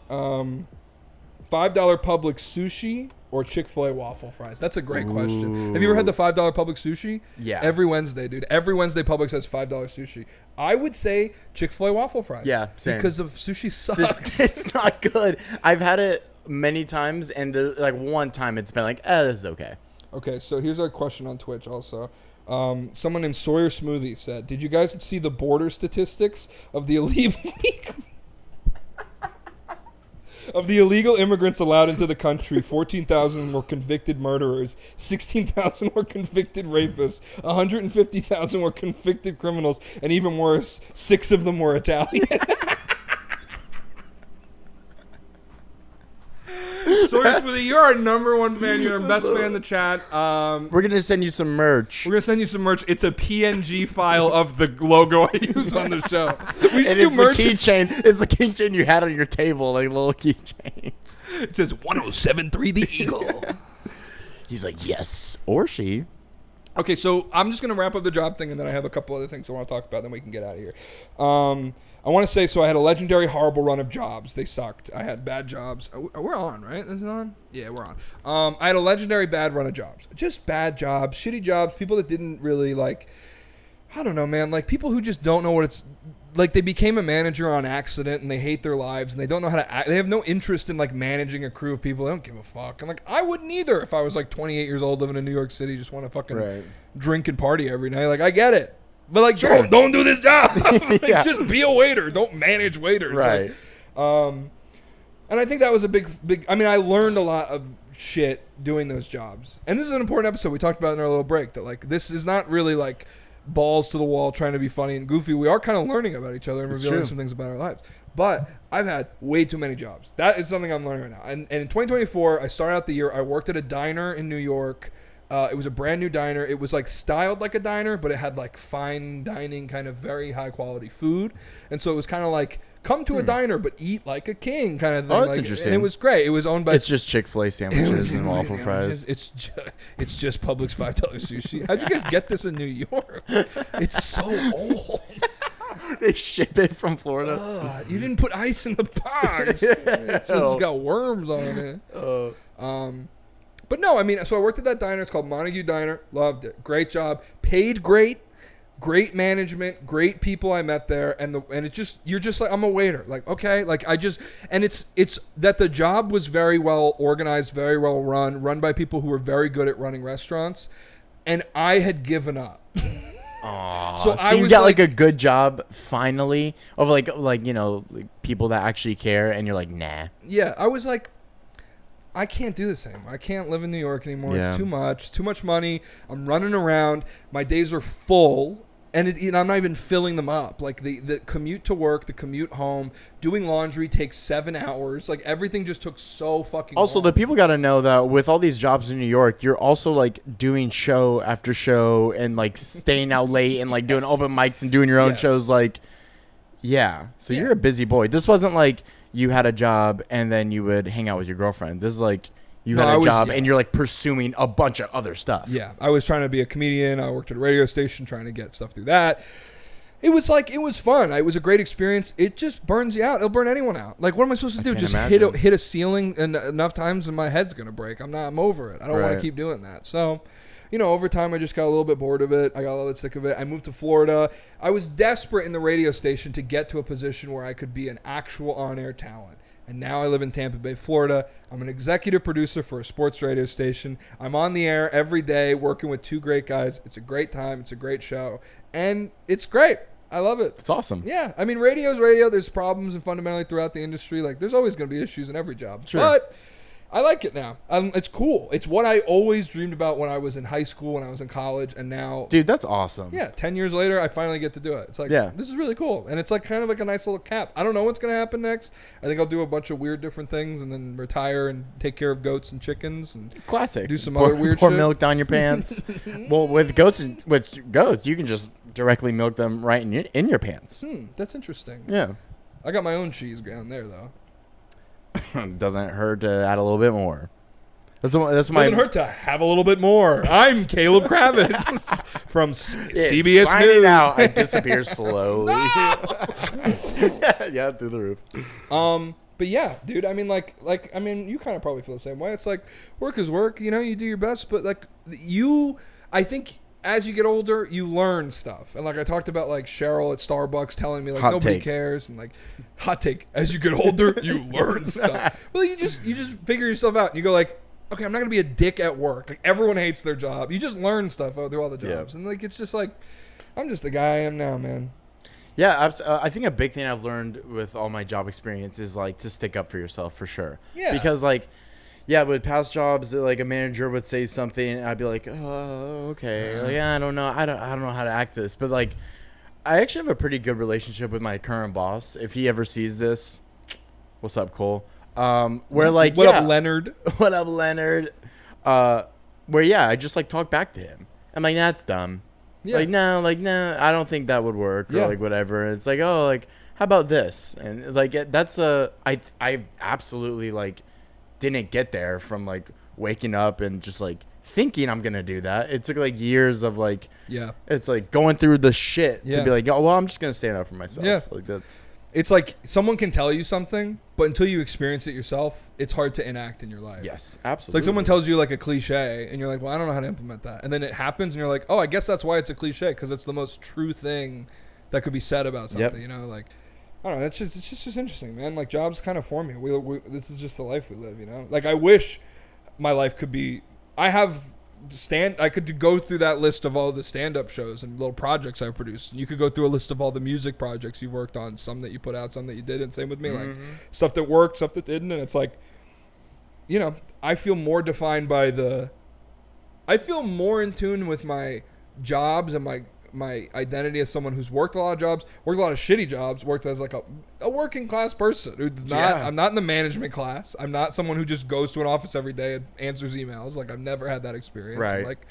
$5 Publix sushi or Chick-fil-A waffle fries? That's a great question. Have you ever had the $5 Publix sushi? Yeah. Every Wednesday, dude. Every Wednesday Publix has $5 sushi. I would say Chick-fil-A waffle fries. Yeah, same. Because of sushi sucks. It's not good. I've had it many times, and like one time it's been like, this is okay. Okay, so here's our question on Twitch also. Someone named Sawyer Smoothie said, did you guys see the border statistics of the Elite League? Of the illegal immigrants allowed into the country, 14,000 were convicted murderers, 16,000 were convicted rapists, 150,000 were convicted criminals, and even worse, 6 of them were Italian. Source for the, you're our #1 fan. You're our best fan in the chat. We're gonna send you some merch. We're gonna send you some merch. It's a PNG file of the logo I use on the show. We should And do it's merch. the keychain. It's the keychain you had on your table, like little keychains. It says 1073 the Eagle. He's like, yes, or she. Okay, so I'm just gonna wrap up the job thing, and then I have a couple other things I want to talk about. Then we can get out of here. I want to say, so I had a legendary, horrible run of jobs. They sucked. I had bad jobs. We're on, right? Is it on? Yeah, we're on. I had a legendary bad run of jobs. Just bad jobs, shitty jobs, people that didn't really, like, I don't know, man. Like, people who just don't know what it's, like, they became a manager on accident, and they hate their lives, and they don't know how to act. They have no interest in, like, managing a crew of people. They don't give a fuck. And, like, I wouldn't either if I was, like, 28 years old, living in New York City, just want to fucking drink and party every night. Like, I get it. But, like, don't do this job. Like, just be a waiter. Don't manage waiters. Right. Like, and I think that was a big, I mean, I learned a lot of shit doing those jobs. And this is an important episode. We talked about it in our little break that, like, this is not really, like, balls to the wall trying to be funny and goofy. We are kind of learning about each other and revealing some things about our lives. But I've had way too many jobs. That is something I'm learning right now. And in 2024, I started out the year, I worked at a diner in New York. It was a brand new diner. It was like styled like a diner, but it had like fine dining, kind of very high quality food. And so it was kind of like, come to a diner, but eat like a king kind of thing. Oh, that's like, interesting. And it was great. It was owned by... It's just Chick-fil-A sandwiches and waffle fries. It's just Publix $5 sushi. How'd you guys get this in New York? It's so old. They ship it from Florida. You didn't put ice in the box. It's just got worms on it. But no, I mean, so I worked at that diner. It's called Montague Diner. Loved it. Great job. Paid great. Great management. Great people I met there. And it just, you're just like, I'm a waiter. Like, okay. Like, I just, and it's that the job was very well organized, very well run by people who were very good at running restaurants. And I had given up. So you got like a good job finally of like you know, like people that actually care, and you're like, nah. Yeah, I was like, I can't do this anymore. I can't live in New York anymore. Yeah. It's too much money. I'm running around. My days are full. And I'm not even filling them up. Like the commute to work, the commute home, doing laundry takes 7 hours. Like everything just took so fucking long. Also, the people got to know that with all these jobs in New York, you're also like doing show after show and like staying out late and like doing open mics and doing your own shows. Like, yeah. So you're a busy boy. This wasn't like you had a job and then you would hang out with your girlfriend. This is like you had a job and you're like pursuing a bunch of other stuff. Yeah. I was trying to be a comedian. I worked at a radio station trying to get stuff through that. It was fun. It was a great experience. It just burns you out. It'll burn anyone out. Like, what am I supposed to do? Just hit a ceiling and enough times and my head's going to break. I'm over it. I don't want to keep doing that. So, you know, over time I just got a little bit bored of it. I got a little bit sick of it. I moved to Florida. I was desperate in the radio station to get to a position where I could be an actual on-air talent. And now I live in Tampa Bay, Florida. I'm an executive producer for a sports radio station. I'm on the air every day working with 2 great guys. It's a great time. It's a great show. And it's great. I love it. It's awesome. Yeah. I mean, radio's radio. There's problems and fundamentally throughout the industry. Like, there's always going to be issues in every job. Sure. But I like it now. It's cool. It's what I always dreamed about when I was in high school, when I was in college, and now... Dude, that's awesome. Yeah, 10 years later, I finally get to do it. It's like, this is really cool. And it's like kind of like a nice little cap. I don't know what's going to happen next. I think I'll do a bunch of weird different things and then retire and take care of goats and chickens. And classic. Do some other weird pour shit. Milk down your pants. Well, with goats, you can just directly milk them right in your pants. That's interesting. Yeah. I got my own cheese down there, though. Doesn't hurt to add a little bit more. Doesn't hurt to have a little bit more. I'm Caleb Kravitz from CBS signing News. out. I disappear slowly. Yeah, through the roof. But yeah, dude. I mean, I mean, you kind of probably feel the same way. It's like work is work. You know, you do your best, but like I think as you get older, you learn stuff. And like I talked about, like Cheryl at Starbucks telling me, like nobody cares, and like hot take. As you get older, you learn stuff. Well, you just figure yourself out, and you go like, okay, I'm not gonna be a dick at work. Like everyone hates their job. You just learn stuff through all the jobs, and like it's just like I'm just the guy I am now, man. Yeah, I think a big thing I've learned with all my job experience is like to stick up for yourself for sure. Yeah. Because like, yeah, with past jobs, like a manager would say something, and I'd be like, oh, okay, like, I don't know, I don't know how to act this, but like, I actually have a pretty good relationship with my current boss. If he ever sees this, what's up, Cole? Where like, what up, Leonard? What up, Leonard? Where yeah, I just like talk back to him. I'm like, that's dumb. Yeah. Like no, I don't think that would work, Yeah. or like whatever. It's like, oh, like how about this? And like that's I absolutely like didn't get there from like waking up and just like thinking I'm gonna do that. It took like years of like, Yeah. it's like going through the shit Yeah. to be like, oh well, I'm just gonna stand up for myself. Yeah. Like that's It's like someone can tell you something, but until you experience it yourself, it's hard to enact in your life. yes, It's absolutely. like someone tells you like a cliche, and you're like, well, I don't know how to implement that. And then it happens, and you're like, oh, I guess that's why it's a cliche, because it's the most true thing that could be said about something, Yep. you know? Like, I don't know. It's just interesting, man. Like, jobs kind of form you. This is just the life we live, you know? Like, I wish my life could be, I could go through that list of all the stand-up shows and little projects I've produced. You could go through a list of all the music projects you've worked on, some that you put out, some that you didn't. Same with me, like stuff that worked, stuff that didn't. And it's like, you know, I feel more defined by I feel more in tune with my jobs and my identity as someone who's worked a lot of jobs, worked a lot of shitty jobs, worked as like a working class person who's not, I'm not in the management class. I'm not someone who just goes to an office every day and answers emails. Like, I've never had that experience. Right. And like,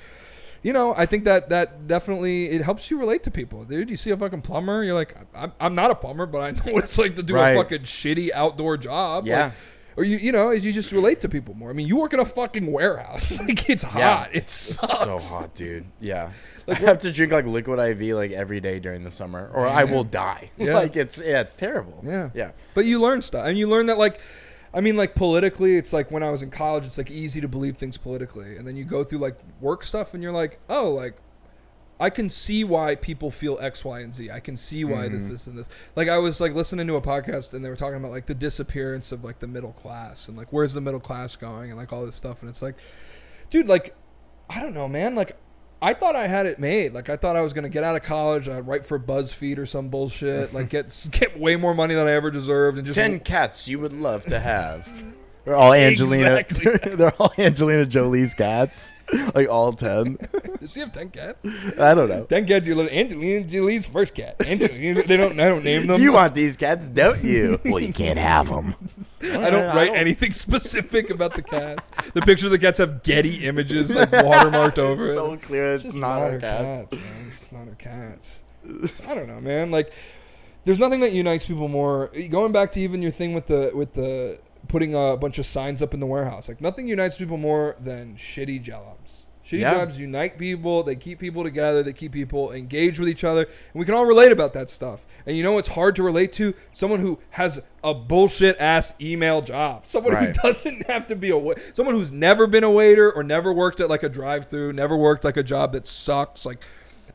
you know, I think that definitely, it helps you relate to people. Dude, you see a fucking plumber, you're like, I'm not a plumber, but I know what it's like to do Right. a fucking shitty outdoor job. Yeah. Like, or you know, you just relate to people more. I mean, you work in a fucking warehouse. Like, it's hot. It sucks. so hot, dude. Yeah. I have to drink like liquid IV like every day during the summer, or I will die. Yeah. Like it's terrible. Yeah. Yeah. But you learn stuff. And you learn that, like, I mean, like, politically, it's like when I was in college, it's like easy to believe things politically. And then you go through like work stuff and you're like, oh, like, I can see why people feel X, Y, and Z. I can see why this, and this. Like, I was like listening to a podcast and they were talking about like the disappearance of like the middle class and like where's the middle class going and like all this stuff. And it's like, dude, like, I don't know, man. Like, I thought I had it made. Like, I thought I was gonna get out of college, I'd write for BuzzFeed or some bullshit, like get way more money than I ever deserved, and just 10 cats you would love to have. They're all Angelina. Exactly. They're all Angelina Jolie's cats. Like all 10. Does she have 10 cats? I don't know. 10 cats. You love Angelina Jolie's first cat. Angelina. I don't name them. You want these cats, don't you? Well, you can't have them. I don't write anything specific about the cats. The pictures of the cats have Getty images like watermarked over It's so it. clear it's just not our cats. man. It's just not our cats. I don't know, man. Like, there's nothing that unites people more. Going back to even your thing with the putting a bunch of signs up in the warehouse. Like, nothing unites people more than shitty jobs. Shitty jobs unite people. They keep people together. They keep people engaged with each other. And we can all relate about that stuff. And you know what's hard to relate to? Someone who has a bullshit-ass email job. Someone who doesn't have to be someone who's never been a waiter or never worked at, like, a drive-thru, never worked, like, a job that sucks. Like,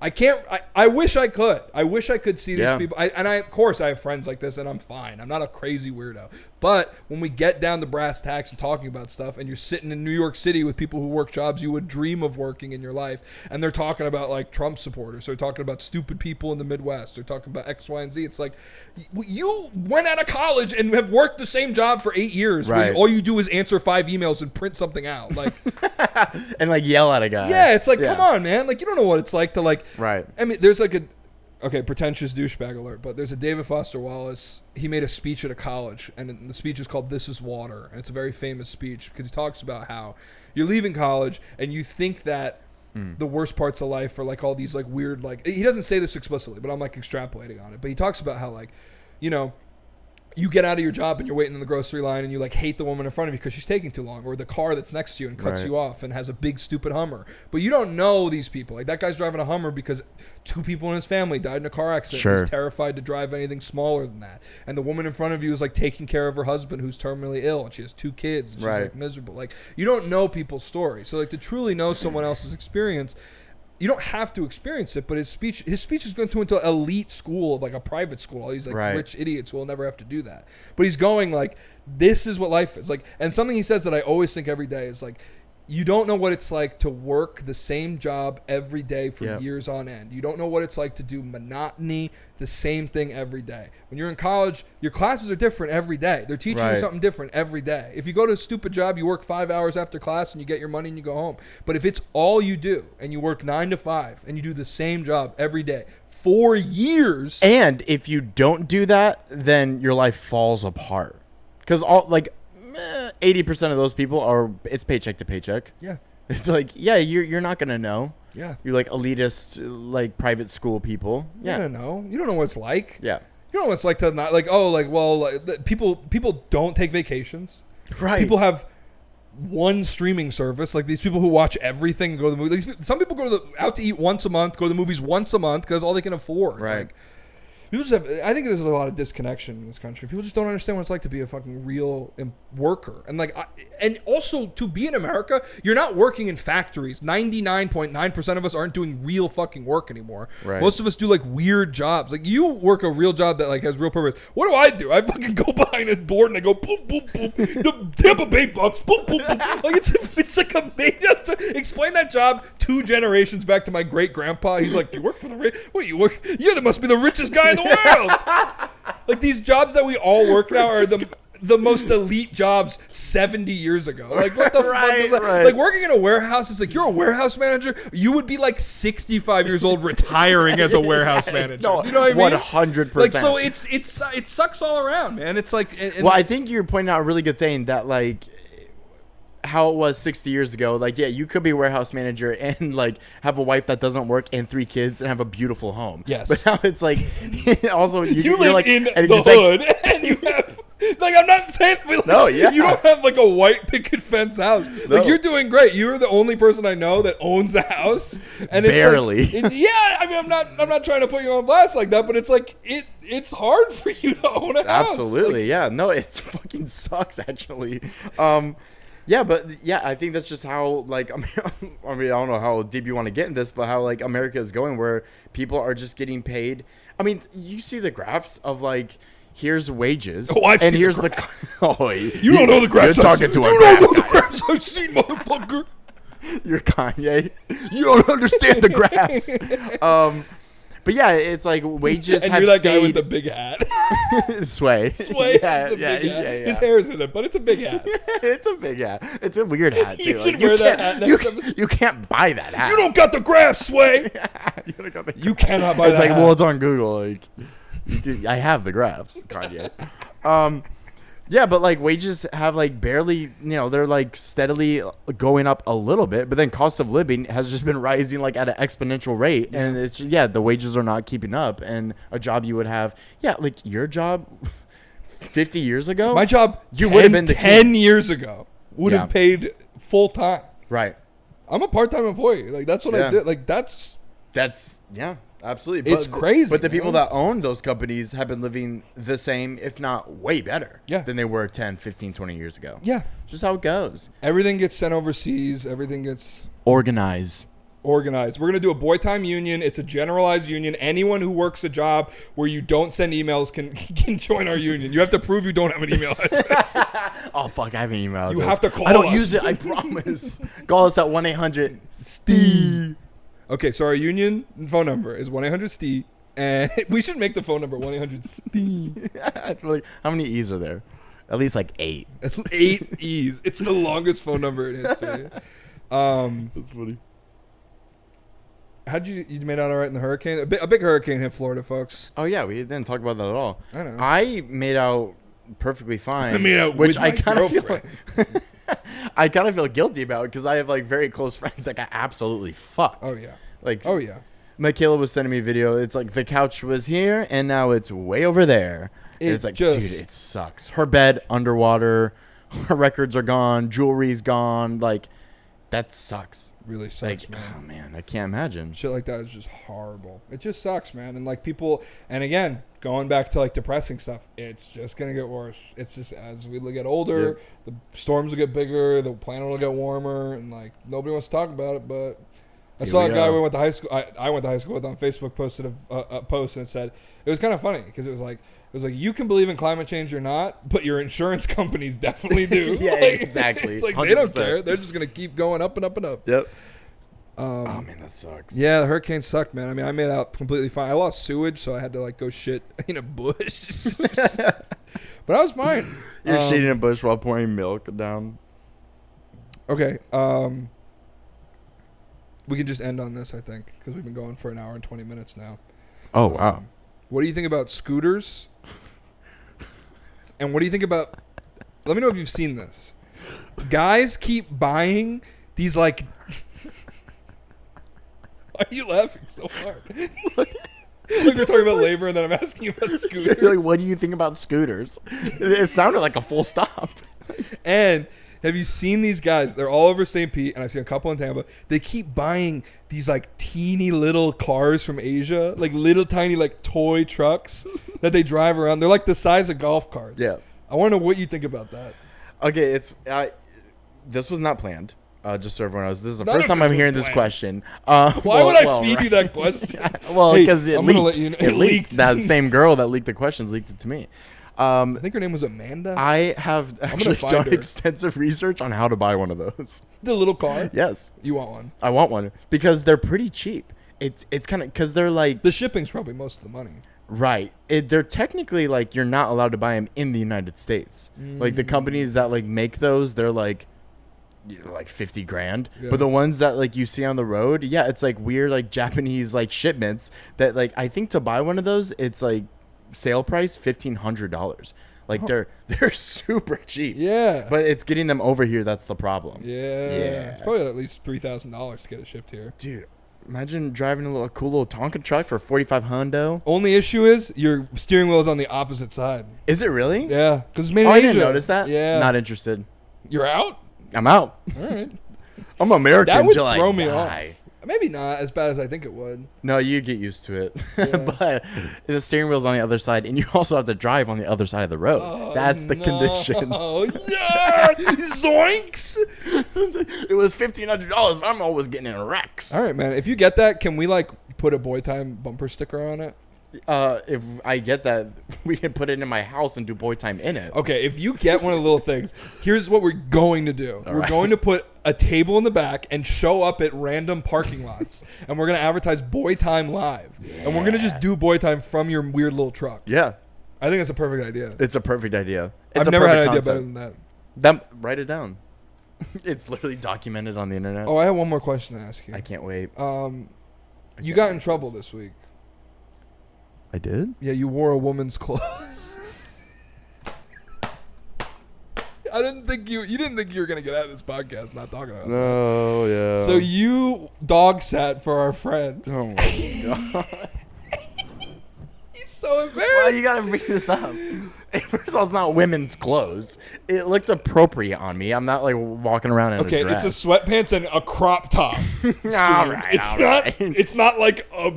I wish I could. I wish I could see these people. Of course, I have friends like this, and I'm fine. I'm not a crazy weirdo. But when we get down to brass tacks and talking about stuff, and you're sitting in New York City with people who work jobs you would dream of working in your life, and they're talking about, like, Trump supporters, they're talking about stupid people in the Midwest, they're talking about X, Y, and Z. It's like, you went out of college and have worked the same job for 8 years. Where all you do is answer 5 emails and print something out. Like, and, like, yell at a guy. yeah, it's like, come on, man. Like, you don't know what it's like to, like... Right. I mean, there's like pretentious douchebag alert, but there's a David Foster Wallace. He made a speech at a college, and the speech is called "This Is Water," and it's a very famous speech because he talks about how you're leaving college and you think that the worst parts of life are like all these like weird, like, he doesn't say this explicitly, but I'm like extrapolating on it. But he talks about how, like, you know, you get out of your job and you're waiting in the grocery line and you like hate the woman in front of you because she's taking too long, or the car that's next to you and cuts you off and has a big stupid Hummer. But you don't know these people. Like, that guy's driving a Hummer because 2 people in his family died in a car accident. Sure. He's terrified to drive anything smaller than that. And the woman in front of you is like taking care of her husband who's terminally ill, and she has 2 kids and she's like miserable. Like, you don't know people's stories. So like, to truly know someone else's experience, you don't have to experience it, but his speech is going to into an elite school, like a private school. All these like rich idiots who will never have to do that. But he's going like, this is what life is like. And something he says that I always think every day is like, You don't know what it's like to work the same job every day for Yep. years on end. You don't know what it's like to do monotony, the same thing every day. When you're in college, your classes are different every day. They're teaching you Right. something different every day. If you go to a stupid job, you work 5 hours after class and you get your money and you go home. But if it's all you do and you work 9 to 5 and you do the same job every day for years, And if you don't do that, then your life falls apart. Because 80% of those people it's paycheck to paycheck. yeah, It's like, yeah, you're not gonna know. yeah. You're like elitist, like private school people. You Yeah, don't know. You don't know what it's like. yeah, You know what it's like to not people don't take vacations. right. People have one streaming service. Like these people who watch everything and go to the movies. Some people go out to eat once a month, go to the movies once a month because all they can afford. Right. Like, people just have, I think there's a lot of disconnection in this country. People just don't understand what it's like to be a fucking real worker. And and also to be in America, you're not working in factories. 99.9% of us aren't doing real fucking work anymore. Right. Most of us do like weird jobs. Like you work a real job that like has real purpose. What do? I fucking go behind this board and I go boop boop boop. The Tampa Bay Bucks boop boop boop. Like it's like a made up. Explain that job 2 generations back to my great grandpa. He's like, you work for the what? You work? Yeah, that must be the richest guy in the world. Like these jobs that we all work now are the most elite jobs 70 years ago. Like what the fuck is that? Right. Like working in a warehouse is like, you're a warehouse manager. You would be like 65 years old retiring as a warehouse manager. No, you know what I mean? 100%. Like so it sucks all around, man. It's like Well, I think you're pointing out a really good thing that like how it was 60 years ago. Like, yeah, you could be a warehouse manager and like have a wife that doesn't work and 3 kids and have a beautiful home. Yes. But now it's like also you you're live like, in and the it's like- hood and you have like I'm not saying like, No, yeah. you don't have like a white picket fence house. No. Like you're doing great. You're the only person I know that owns a house, and Barely. It's like, yeah, I mean I'm not trying to put you on blast like that, but it's like it's hard for you to own a house. Absolutely, Like, yeah. No, it fucking sucks actually. Yeah, but yeah, I think that's just how like I mean, I don't know how deep you want to get in this, but how like America is going, where people are just getting paid. I mean, you see the graphs of like here's wages, Oh, I've and seen here's the the graphs. oh, you don't know the graphs. You're talking to a you graph don't know the guy. graphs I've seen, motherfucker. You're Kanye. You don't understand the graphs. But yeah, it's like wages And have you're that guy with stayed. the big hat. Sway. Sway Yeah, has the yeah, big hat. yeah, yeah. His hair's in it, but it's a big hat. It's a big hat. It's a weird hat too. You Like, should wear that can't- hat you, next episode. you can't buy that hat. You don't got the graphs, Sway. You don't got the You cannot buy It's that like, hat. well, it's on Google. Like, I have the graphs, Kanye. Yeah, but like wages have like barely, they're like steadily going up a little bit, but then cost of living has just been rising like at an exponential rate, and it's the wages are not keeping up. And a job you would have, like your job 50 years ago, My job, You would have been the 10 king. years ago, would have Yeah. paid full time. right? I'm a part-time employee. Like that's what I Yeah. did. Like that's Absolutely. It's crazy, But the people man. that own those companies have been living the same, if not way better, Yeah. than they were 10, 15, 20 years ago. yeah. Just how it goes. Everything gets sent overseas. Everything gets Organize. organized. We're gonna do a boy time union. It's a generalized union. Anyone who works a job where you don't send emails can join our union. You have to prove you don't have an email address. Oh, fuck, I have an email. You address. have to call I don't us. use it, I promise. Call us at 1-800-STEVE. Okay, so our union phone number is 1-800-STEVE. And we should make the phone number 1-800-STEVE. How many E's are there? At least like 8. 8 E's. It's the longest phone number in history. That's funny. How'd you made out all right in the hurricane? A big hurricane hit Florida, folks. Oh, yeah, we didn't talk about that at all. I know. I made out perfectly fine. I made out which with I my kind of feel girlfriend. I kind of feel guilty about because I have like very close friends that got absolutely fucked. Oh yeah. Like, Oh yeah. Michaela was sending me a video. It's like the couch was here and now it's way over there. And It it's like, just- dude, it sucks. Her bed underwater. Her records are gone. Jewelry's gone. Like, that sucks. Really sucks, Like, man. oh man, I can't imagine. Shit like that is just horrible. It just sucks, man. And like people, and again, going back to like depressing stuff, it's just gonna get worse. It's just as we get older, the storms will get bigger, the planet will get warmer, and like nobody wants to talk about it. But I Here saw a we guy are. we went to high school. I went to high school with on Facebook posted a post and it said it was kind of funny because it was like was like, you can believe in climate change or not, but your insurance companies definitely do. Yeah, Like, exactly. It's like they don't 100%. care. They're just gonna keep going up and up and up. Yep. Oh man, that sucks. Yeah, the hurricane sucked, man. I mean, I made out completely fine. I lost sewage, so I had to like go shit in a bush. But I was fine. You're shitting in a bush while pouring milk down. Okay. We can just end on this, I think, because we've been going for an hour and 20 minutes now. Oh wow. What do you think about scooters? And what do you think about... Let me know if you've seen this. Guys keep buying these, like... Why are you laughing so hard? Like we're talking about labor, and then I'm asking you about scooters. Like, what do you think about scooters? It sounded like a full stop. And have you seen these guys? They're all over St. Pete, and I've seen a couple in Tampa. They keep buying these like teeny little cars from Asia, like little tiny like toy trucks that they drive around. They're like the size of golf carts. Yeah. I want to know what you think about that. Okay, this was not planned. Just so everyone knows, this is the None first of time this I'm was hearing this planned. question. Why would I feed you that question? Well, Hey, because it I'm gonna leaked. let you know- It leaked. That same girl that leaked the questions leaked it to me. I think her name was Amanda. I have actually find done her. extensive research on how to buy one of those. The little car. Yes, You want one? I want one because they're pretty cheap. It's kind of because they're like The shipping's probably most of the money. right. They're technically like you're not allowed to buy them in the United States. Like the companies that like make those, they're like. Like 50 grand, Yeah. but the ones that like you see on the road, yeah, it's like weird like Japanese like shipments that like I think to buy one of those, it's like sale price $1,500. Like they're super cheap. Yeah. But it's getting them over here that's the problem. Yeah. Yeah. It's probably at least $3,000 to get it shipped here. Dude, imagine driving a cool little Tonka truck for 45 hundo. Only issue is your steering wheel is on the opposite side. Is it really? Yeah, because it's made in Oh, I Asia. didn't notice that. Yeah. Not interested. You're out? I'm out. All right. I'm American. That would till I throw me die. off. Maybe not as bad as I think it would. No, you get used to it. Yeah. But the steering wheel's on the other side, and you also have to drive on the other side of the road. That's the condition. Oh, yeah! Zoinks! It was $1,500, but I'm always getting in wrecks. All right, man. If you get that, can we, like, put a Boy Time bumper sticker on it? If I get that, we can put it in my house and do boy time in it. Okay, if you get one of the little things, here's what we're going to do. We're right. going to put a table in the back and show up at random parking lots. And we're going to advertise Boy Time Live. And we're going to just do Boy Time from your weird little truck. Yeah, I think it's a perfect idea. it's a perfect idea. It's I've a never had an perfect idea better concept. than that. Write it down. It's literally documented on the internet. Oh, I have one more question to ask you. I can't wait. You got in trouble this week. I did? Yeah, you wore a woman's clothes. I didn't think you didn't think you were gonna get out of this podcast not talking about that. Oh, yeah. So you dog sat for our friend. Oh, my God. He's so embarrassed. Why you gotta bring this up? First of all, it's not women's clothes. It looks appropriate on me. I'm not like walking around in a Okay, dress. it's a sweatpants and a crop top. All right, it's all not. right. It's not like a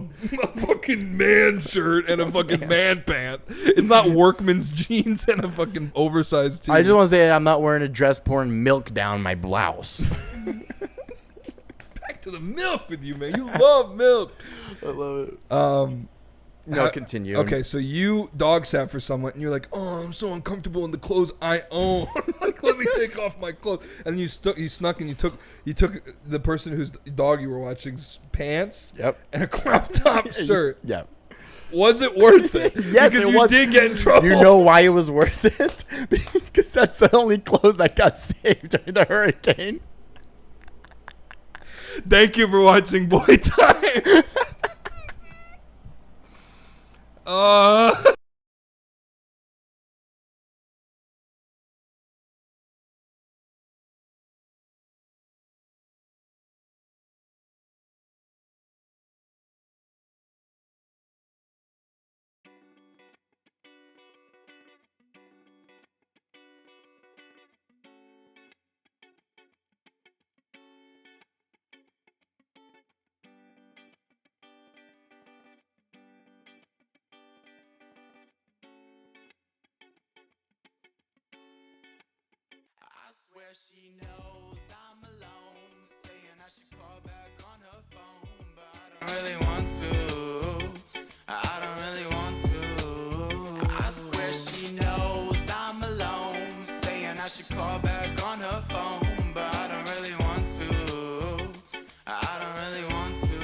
fucking man shirt and a fucking man pant. It's not workman's jeans and a fucking oversized tee. I just want to say I'm not wearing a dress pouring milk down my blouse. back to the milk with you, man. You love milk. I love it. How- Continue. Okay, so you dog sat for someone, and you're like, "Oh, I'm so uncomfortable in the clothes I own. Like, let me take off my clothes." And you snuck, and you took the person whose dog you were watching's pants, Yep. and a crop top shirt. Yeah. Was it worth it? Yes, because it you was. did get in trouble. You know why it was worth it? Because that's the only clothes that got saved during the hurricane. Thank you for watching Boy Time. I swear she knows I'm alone, saying I should call back on her phone, but I don't really want to. I don't really want to. I swear I should call back on her phone, but I don't really want to. I don't really want to.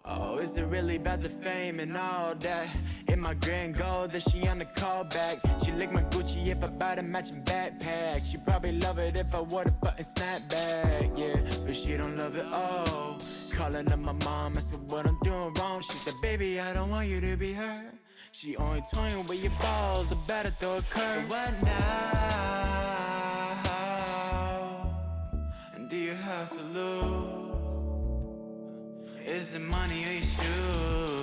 Oh, is it really about the fame and all that? In my grand goal that she on the callback. She lick my Gucci if I buy the matching backpack. She probably love it if I wore the button snapback, yeah, but she don't love it all. Calling up my mom, I said what I'm doing wrong. She said, baby, I don't want you to be hurt. She only toying with your balls, I better throw a curve. So what now? And do you have to lose? Is it money or your shoes?